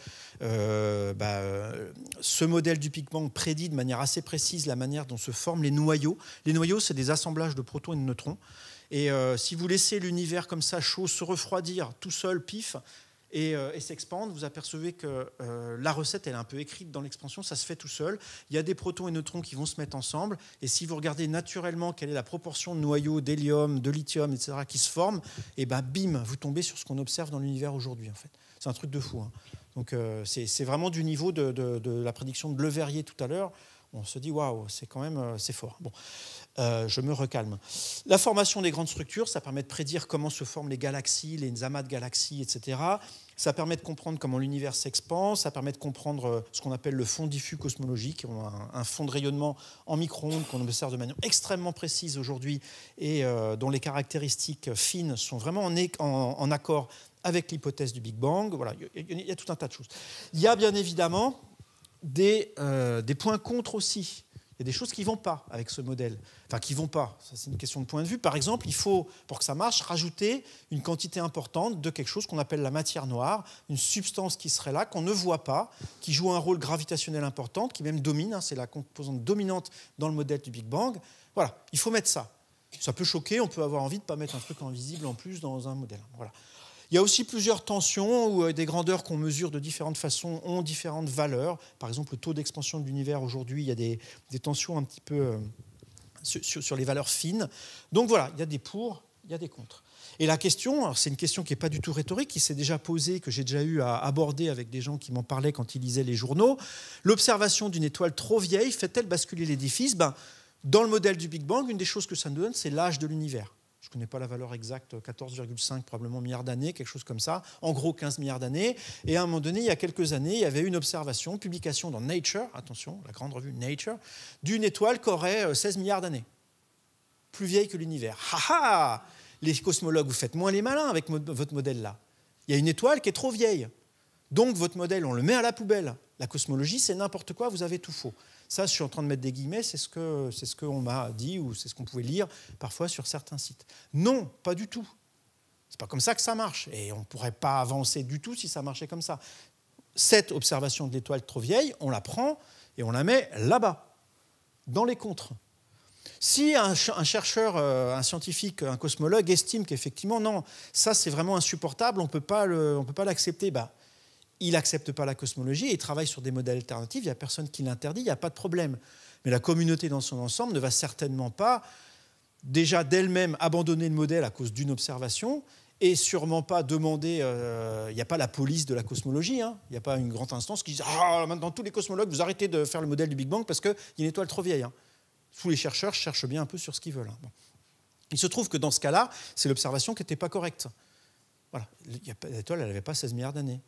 ce modèle du Big Bang prédit de manière assez précise la manière dont se forment les noyaux. Les noyaux, c'est des assemblages de protons et de neutrons. Et si vous laissez l'univers comme ça, chaud, se refroidir tout seul, pif, et s'expande, vous apercevez que la recette, elle est un peu écrite dans l'expansion, ça se fait tout seul. Il y a des protons et neutrons qui vont se mettre ensemble. Et si vous regardez naturellement quelle est la proportion de noyaux, d'hélium, de lithium, etc., qui se forment, et ben bim, vous tombez sur ce qu'on observe dans l'univers aujourd'hui, en fait. C'est un truc de fou. Hein. Donc c'est vraiment du niveau de la prédiction de Le Verrier tout à l'heure. On se dit, waouh, c'est quand même c'est fort. Bon. Je me recalme. La formation des grandes structures, ça permet de prédire comment se forment les galaxies, les amas de galaxies, etc. Ça permet de comprendre comment l'univers s'expand, ça permet de comprendre ce qu'on appelle le fond diffus cosmologique, un fond de rayonnement en micro-ondes qu'on observe de manière extrêmement précise aujourd'hui et dont les caractéristiques fines sont vraiment en accord avec l'hypothèse du Big Bang. Voilà, il y a tout un tas de choses. Il y a bien évidemment des points contre aussi. Il y a des choses qui ne vont pas avec ce modèle. Enfin, qui ne vont pas. Ça, c'est une question de point de vue. Par exemple, il faut, pour que ça marche, rajouter une quantité importante de quelque chose qu'on appelle la matière noire, une substance qui serait là, qu'on ne voit pas, qui joue un rôle gravitationnel important, qui même domine. Hein, c'est la composante dominante dans le modèle du Big Bang. Voilà, il faut mettre ça. Ça peut choquer, on peut avoir envie de ne pas mettre un truc invisible en plus dans un modèle. Voilà. Il y a aussi plusieurs tensions où des grandeurs qu'on mesure de différentes façons ont différentes valeurs. Par exemple, le taux d'expansion de l'univers aujourd'hui, il y a des tensions un petit peu sur les valeurs fines. Donc voilà, il y a des pour, il y a des contre. Et la question, c'est une question qui n'est pas du tout rhétorique, qui s'est déjà posée, que j'ai déjà eu à aborder avec des gens qui m'en parlaient quand ils lisaient les journaux. L'observation d'une étoile trop vieille fait-elle basculer l'édifice ? Dans le modèle du Big Bang, une des choses que ça nous donne, c'est l'âge de l'univers. Je ne connais pas la valeur exacte, 14,5 probablement milliards d'années, quelque chose comme ça, en gros 15 milliards d'années. Et à un moment donné, il y a quelques années, il y avait une observation, publication dans Nature, attention, la grande revue Nature, d'une étoile qui aurait 16 milliards d'années, plus vieille que l'univers. Ha ha ! Les cosmologues, vous faites moins les malins avec votre modèle-là. Il y a une étoile qui est trop vieille. Donc votre modèle, on le met à la poubelle. La cosmologie, c'est n'importe quoi, vous avez tout faux. Ça, je suis en train de mettre des guillemets, c'est ce qu'on m'a dit ou c'est ce qu'on pouvait lire parfois sur certains sites. Non, pas du tout. C'est pas comme ça que ça marche. Et on ne pourrait pas avancer du tout si ça marchait comme ça. Cette observation de l'étoile trop vieille, on la prend et on la met là-bas, dans les contres. Si un chercheur, un scientifique, un cosmologue estime qu'effectivement, non, ça c'est vraiment insupportable, on ne peut pas l'accepter, il n'accepte pas la cosmologie et il travaille sur des modèles alternatifs, il n'y a personne qui l'interdit, il n'y a pas de problème. Mais la communauté dans son ensemble ne va certainement pas, déjà d'elle-même, abandonner le modèle à cause d'une observation et sûrement pas demander, il n'y a pas la police de la cosmologie, hein, il n'y a pas une grande instance qui dit « Ah, maintenant tous les cosmologues, vous arrêtez de faire le modèle du Big Bang parce qu'il y a une étoile trop vieille. Hein. » Tous les chercheurs cherchent bien un peu sur ce qu'ils veulent. Hein. Bon. Il se trouve que dans ce cas-là, c'est l'observation qui n'était pas correcte. Voilà. L'étoile, elle n'avait pas 16 milliards d'années.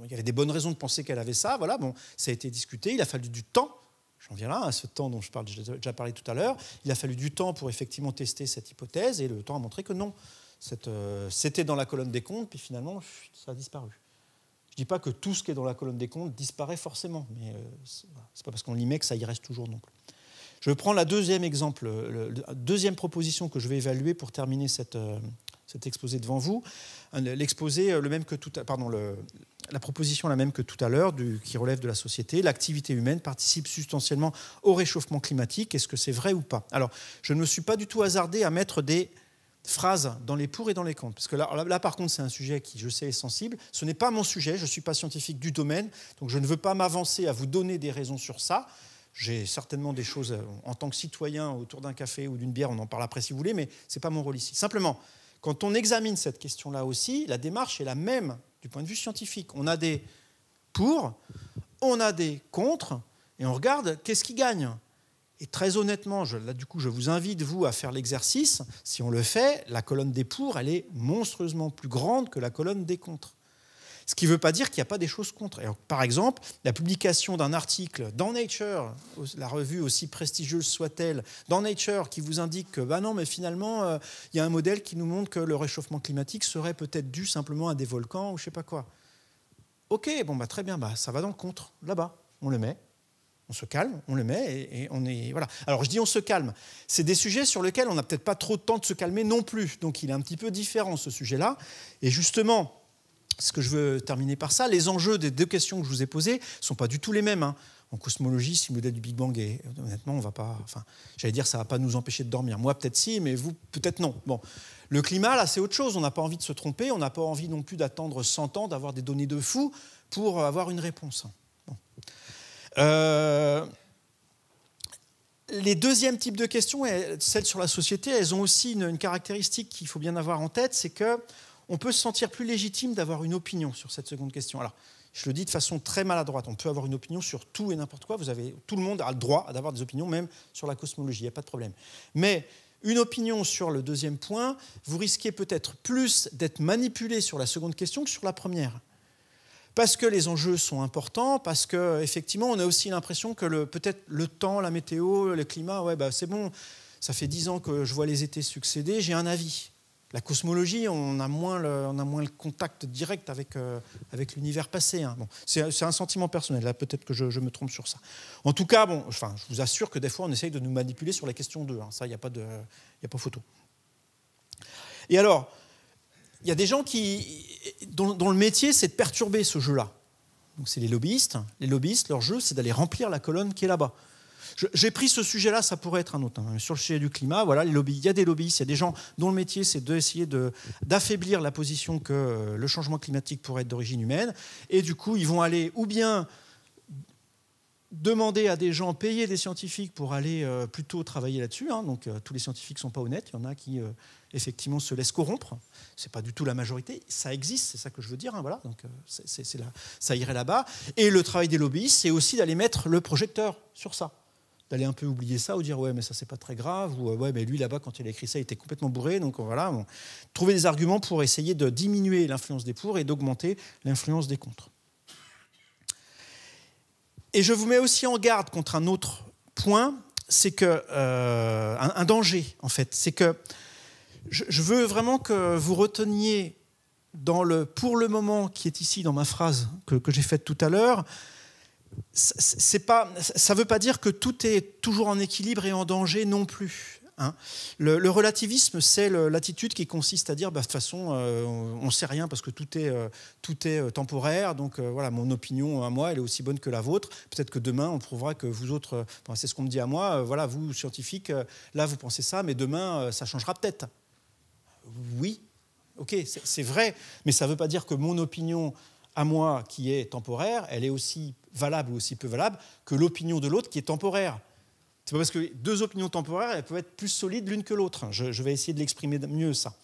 Il y avait des bonnes raisons de penser qu'elle avait ça. Voilà, bon, ça a été discuté. Il a fallu du temps. J'en viens là, à ce temps dont j'ai déjà parlé tout à l'heure. Il a fallu du temps pour effectivement tester cette hypothèse. Et le temps a montré que non. C'était dans la colonne des comptes, puis finalement, ça a disparu. Je ne dis pas que tout ce qui est dans la colonne des comptes disparaît forcément. Mais ce n'est pas parce qu'on l'y met que ça y reste toujours non plus. Je prends la deuxième exemple, deuxième proposition que je vais évaluer pour terminer cet exposé devant vous. L'exposé, la proposition la même que tout à l'heure, qui relève de la société. L'activité humaine participe substantiellement au réchauffement climatique. Est-ce que c'est vrai ou pas ? Alors, je ne me suis pas du tout hasardé à mettre des phrases dans les pour et dans les contre. Parce que là, par contre, c'est un sujet qui, je sais, est sensible. Ce n'est pas mon sujet, je ne suis pas scientifique du domaine, donc je ne veux pas m'avancer à vous donner des raisons sur ça. J'ai certainement des choses, en tant que citoyen, autour d'un café ou d'une bière, on en parle après si vous voulez, mais ce n'est pas mon rôle ici. Simplement, quand on examine cette question-là aussi, la démarche est la même du point de vue scientifique. On a des pour, on a des contre, et on regarde qu'est-ce qui gagne. Et très honnêtement, là, du coup, je vous invite, vous, à faire l'exercice. Si on le fait, la colonne des pour, elle est monstrueusement plus grande que la colonne des contre. Ce qui ne veut pas dire qu'il n'y a pas des choses contre. Alors, par exemple, la publication d'un article dans Nature, la revue aussi prestigieuse soit-elle, dans Nature, qui vous indique que non, mais finalement, il y a un modèle qui nous montre que le réchauffement climatique serait peut-être dû simplement à des volcans ou je ne sais pas quoi. Ok, bon, très bien, ça va dans le contre, là-bas, on le met. On se calme, on le met et on est... Voilà. Alors je dis on se calme. C'est des sujets sur lesquels on n'a peut-être pas trop de temps de se calmer non plus. Donc il est un petit peu différent ce sujet-là. Et justement, ce que je veux terminer par ça, les enjeux des deux questions que je vous ai posées ne sont pas du tout les mêmes. En cosmologie, si le modèle du Big Bang est... Honnêtement, on va pas... Enfin, j'allais dire ça ne va pas nous empêcher de dormir. Moi, peut-être si, mais vous, peut-être non. Bon. Le climat, là, c'est autre chose. On n'a pas envie de se tromper. On n'a pas envie non plus d'attendre 100 ans, d'avoir des données de fou pour avoir une réponse. Bon. Les deuxièmes types de questions, celles sur la société, elles ont aussi une caractéristique qu'il faut bien avoir en tête, c'est qu'on peut se sentir plus légitime d'avoir une opinion sur cette seconde question. Alors, je le dis de façon très maladroite, on peut avoir une opinion sur tout et n'importe quoi, tout le monde a le droit d'avoir des opinions, même sur la cosmologie, il n'y a pas de problème. Mais une opinion sur le deuxième point, vous risquez peut-être plus d'être manipulé sur la seconde question que sur la première. Parce que les enjeux sont importants, parce qu'effectivement, on a aussi l'impression que peut-être le temps, la météo, le climat, c'est bon, ça fait 10 ans que je vois les étés succéder, j'ai un avis. La cosmologie, on a moins le contact direct avec l'univers passé. Bon, c'est un sentiment personnel, là peut-être que je me trompe sur ça. En tout cas, je vous assure que des fois, on essaye de nous manipuler sur la question 2. Ça, il n'y a pas photo. Et alors, il y a des gens dont le métier, c'est de perturber ce jeu-là. Donc, c'est les lobbyistes. Les lobbyistes, leur jeu, c'est d'aller remplir la colonne qui est là-bas. J'ai pris ce sujet-là, ça pourrait être un autre. Sur le sujet du climat, voilà, il y a des lobbyistes, il y a des gens dont le métier, c'est d'essayer d'affaiblir la position que le changement climatique pourrait être d'origine humaine. Et du coup, ils vont aller ou bien demander à des gens, payer des scientifiques pour aller plutôt travailler là-dessus. Donc, tous les scientifiques ne sont pas honnêtes. Il y en a qui, effectivement, se laissent corrompre. Ce n'est pas du tout la majorité. Ça existe, c'est ça que je veux dire. Voilà. Donc, ça irait là-bas. Et le travail des lobbyistes, c'est aussi d'aller mettre le projecteur sur ça. D'aller un peu oublier ça ou dire « ouais, mais ça, c'est pas très grave » ou « ouais, mais lui, là-bas, quand il a écrit ça, il était complètement bourré. » Donc, voilà. Trouver des arguments pour essayer de diminuer l'influence des pour et d'augmenter l'influence des contre. Et je vous mets aussi en garde contre un autre point, c'est que un danger, en fait. C'est que je veux vraiment que vous reteniez pour le moment qui est ici dans ma phrase que j'ai faite tout à l'heure, ça ne veut pas dire que tout est toujours en équilibre et en danger non plus. Le relativisme, c'est l'attitude qui consiste à dire de toute façon, on ne sait rien parce que tout est temporaire, donc voilà, mon opinion à moi, elle est aussi bonne que la vôtre. Peut-être que demain, on prouvera que vous autres, c'est ce qu'on me dit à moi, voilà, vous, scientifiques, là, vous pensez ça, mais demain, ça changera peut-être. Oui, ok, c'est vrai, mais ça ne veut pas dire que mon opinion à moi, qui est temporaire, elle est aussi valable ou aussi peu valable que l'opinion de l'autre qui est temporaire. C'est pas parce que deux opinions temporaires, elles peuvent être plus solides l'une que l'autre. Je vais essayer de l'exprimer mieux, ça.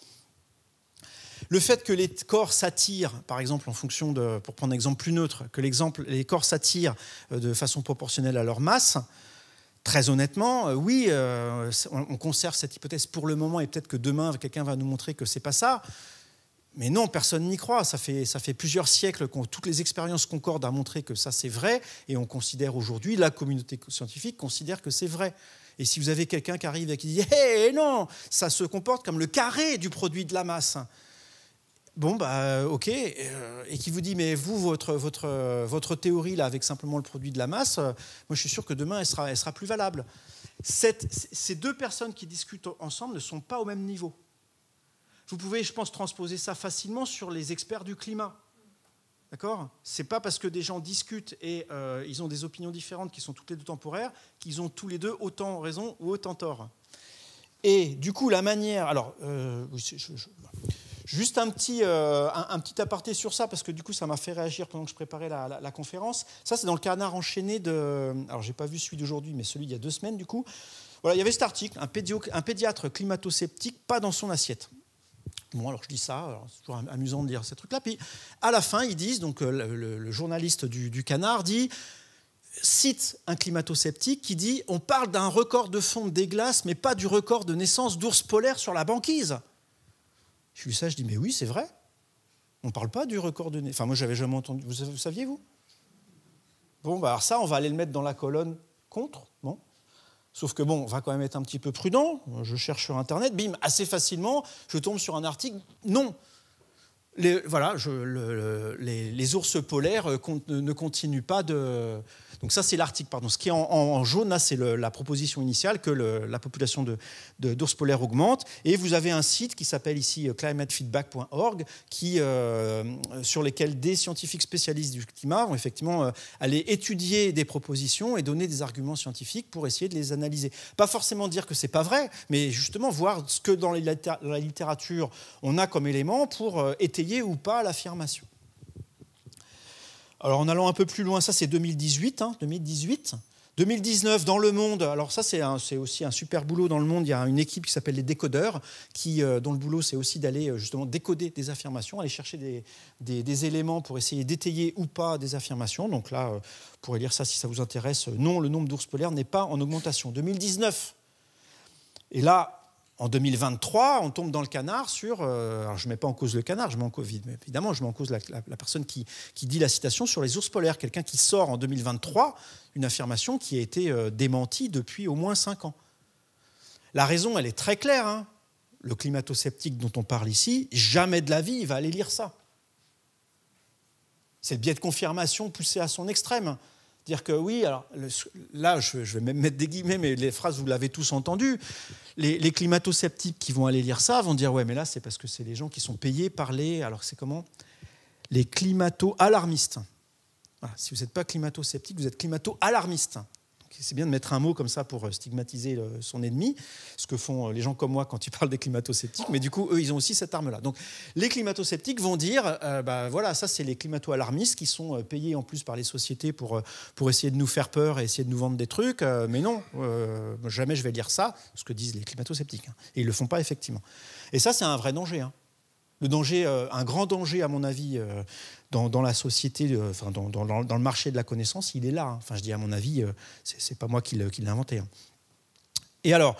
Le fait que les corps s'attirent, par exemple, en fonction pour prendre un exemple plus neutre, que les corps s'attirent de façon proportionnelle à leur masse, très honnêtement, oui, on conserve cette hypothèse pour le moment et peut-être que demain, quelqu'un va nous montrer que c'est pas ça. Mais non, personne n'y croit. Ça fait plusieurs siècles que toutes les expériences concordent à montrer que ça, c'est vrai. Et on considère aujourd'hui, la communauté scientifique considère que c'est vrai. Et si vous avez quelqu'un qui arrive et qui dit « Hé, non, ça se comporte comme le carré du produit de la masse », bon, ok. Et qui vous dit « Mais vous, votre théorie, là, avec simplement le produit de la masse, moi, je suis sûr que demain, elle sera plus valable. » Ces deux personnes qui discutent ensemble ne sont pas au même niveau. Vous pouvez, je pense, transposer ça facilement sur les experts du climat. D'accord ? Ce n'est pas parce que des gens discutent et ils ont des opinions différentes qui sont toutes les deux temporaires qu'ils ont tous les deux autant raison ou autant tort. Et du coup, la manière... Alors, juste un petit aparté sur ça, parce que du coup, ça m'a fait réagir pendant que je préparais la conférence. Ça, c'est dans le Canard enchaîné de... Alors, je n'ai pas vu celui d'aujourd'hui, mais celui d'il y a 2 semaines, du coup. Voilà, il y avait cet article, un pédiatre climato-sceptique, pas dans son assiette. Bon, alors je dis ça, c'est toujours amusant de lire ces trucs-là. Puis à la fin, ils disent, donc le journaliste du Canard cite un climato-sceptique qui dit « On parle d'un record de fonte des glaces, mais pas du record de naissance d'ours polaires sur la banquise. » Je lis ça, je dis « Mais oui, c'est vrai. On ne parle pas du record de... Enfin, moi, j'avais jamais entendu. Vous saviez, vous? Bon, bah, alors ça, on va aller le mettre dans la colonne contre. Bon. Sauf que, bon, on va quand même être un petit peu prudent. Je cherche sur Internet, bim, assez facilement, je tombe sur un article. Non. Les ours polaires ne continuent pas de... Donc ça, c'est l'article, pardon. Ce qui est en jaune, là, c'est la proposition initiale que la population d'ours polaires augmente. Et vous avez un site qui s'appelle ici climatefeedback.org sur lequel des scientifiques spécialistes du climat vont effectivement aller étudier des propositions et donner des arguments scientifiques pour essayer de les analyser. Pas forcément dire que ce n'est pas vrai, mais justement voir ce que dans la littérature on a comme élément pour étayer ou pas l'affirmation. Alors en allant un peu plus loin, ça c'est 2018. 2019, dans le monde, alors ça c'est aussi un super boulot dans le monde, il y a une équipe qui s'appelle les décodeurs, dont le boulot c'est aussi d'aller justement décoder des affirmations, aller chercher des éléments pour essayer d'étayer ou pas des affirmations. Donc là, vous pourrez lire ça si ça vous intéresse. Non, le nombre d'ours polaires n'est pas en augmentation. 2019. Et là, en 2023, on tombe dans le canard sur... alors je ne mets pas en cause le canard, je mets en cause, évidemment, je mets en cause la personne qui dit la citation sur les ours polaires. Quelqu'un qui sort en 2023 une affirmation qui a été démentie depuis au moins 5 ans. La raison, elle est très claire. Hein. Le climato-sceptique dont on parle ici, jamais de la vie, il va aller lire ça. C'est le biais de confirmation poussé à son extrême. Dire que oui, alors là, je vais même mettre des guillemets, mais les phrases, vous l'avez tous entendues. Les climato-sceptiques qui vont aller lire ça vont dire ouais, mais là, c'est parce que c'est les gens qui sont payés par les... Alors, c'est comment? Les climato-alarmistes. Voilà, si vous n'êtes pas climato-sceptique, vous êtes climato-alarmiste. C'est bien de mettre un mot comme ça pour stigmatiser son ennemi, ce que font les gens comme moi quand ils parlent des climato-sceptiques, mais du coup, eux, ils ont aussi cette arme-là. Donc, les climato-sceptiques vont dire, voilà, ça, c'est les climato-alarmistes qui sont payés en plus par les sociétés pour essayer de nous faire peur et essayer de nous vendre des trucs, mais non, jamais je vais lire ça, ce que disent les climato-sceptiques. Hein, et ils ne le font pas, effectivement. Et ça, c'est un vrai danger. Hein. Le danger, un grand danger, à mon avis, dans la société, enfin, dans le marché de la connaissance, il est là. Hein. Enfin, je dis à mon avis, c'est pas moi qui l'ai inventé. Hein. Et alors,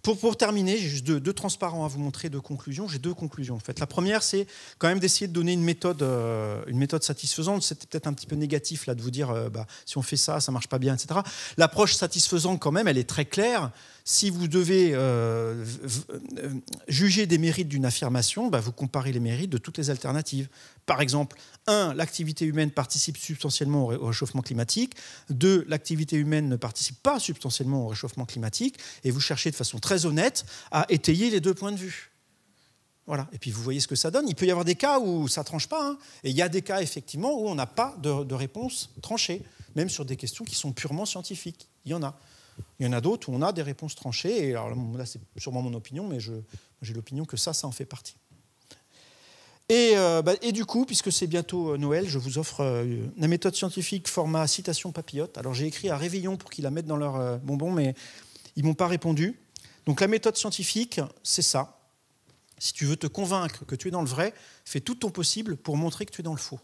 pour terminer, j'ai juste deux transparents à vous montrer, deux conclusions. J'ai deux conclusions, en fait. La première, c'est quand même d'essayer de donner une méthode satisfaisante. C'était peut-être un petit peu négatif là, de vous dire, si on fait ça, ça ne marche pas bien, etc. L'approche satisfaisante, quand même, elle est très claire. Si vous devez juger des mérites d'une affirmation, vous comparez les mérites de toutes les alternatives. Par exemple, 1, l'activité humaine participe substantiellement au réchauffement climatique. 2, l'activité humaine ne participe pas substantiellement au réchauffement climatique. Et vous cherchez de façon très honnête à étayer les deux points de vue. Voilà. Et puis vous voyez ce que ça donne. Il peut y avoir des cas où ça ne tranche pas. Hein. Et il y a des cas, effectivement, où on n'a pas de réponse tranchée, même sur des questions qui sont purement scientifiques. Il y en a. Il y en a d'autres où on a des réponses tranchées. Et alors là, c'est sûrement mon opinion, mais j'ai l'opinion que ça en fait partie. Et du coup, puisque c'est bientôt Noël, je vous offre la méthode scientifique format citation papillote. Alors j'ai écrit à Réveillon pour qu'ils la mettent dans leur bonbon, mais ils ne m'ont pas répondu. Donc la méthode scientifique, c'est ça. Si tu veux te convaincre que tu es dans le vrai, fais tout ton possible pour montrer que tu es dans le faux.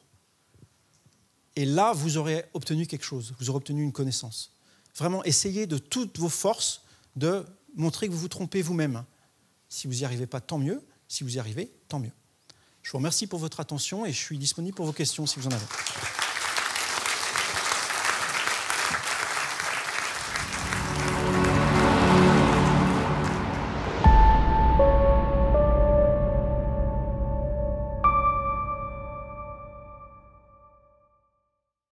Et là, vous aurez obtenu quelque chose, vous aurez obtenu une connaissance. Vraiment, essayez de toutes vos forces de montrer que vous vous trompez vous-même. Si vous n'y arrivez pas, tant mieux. Si vous y arrivez, tant mieux. Je vous remercie pour votre attention et je suis disponible pour vos questions si vous en avez.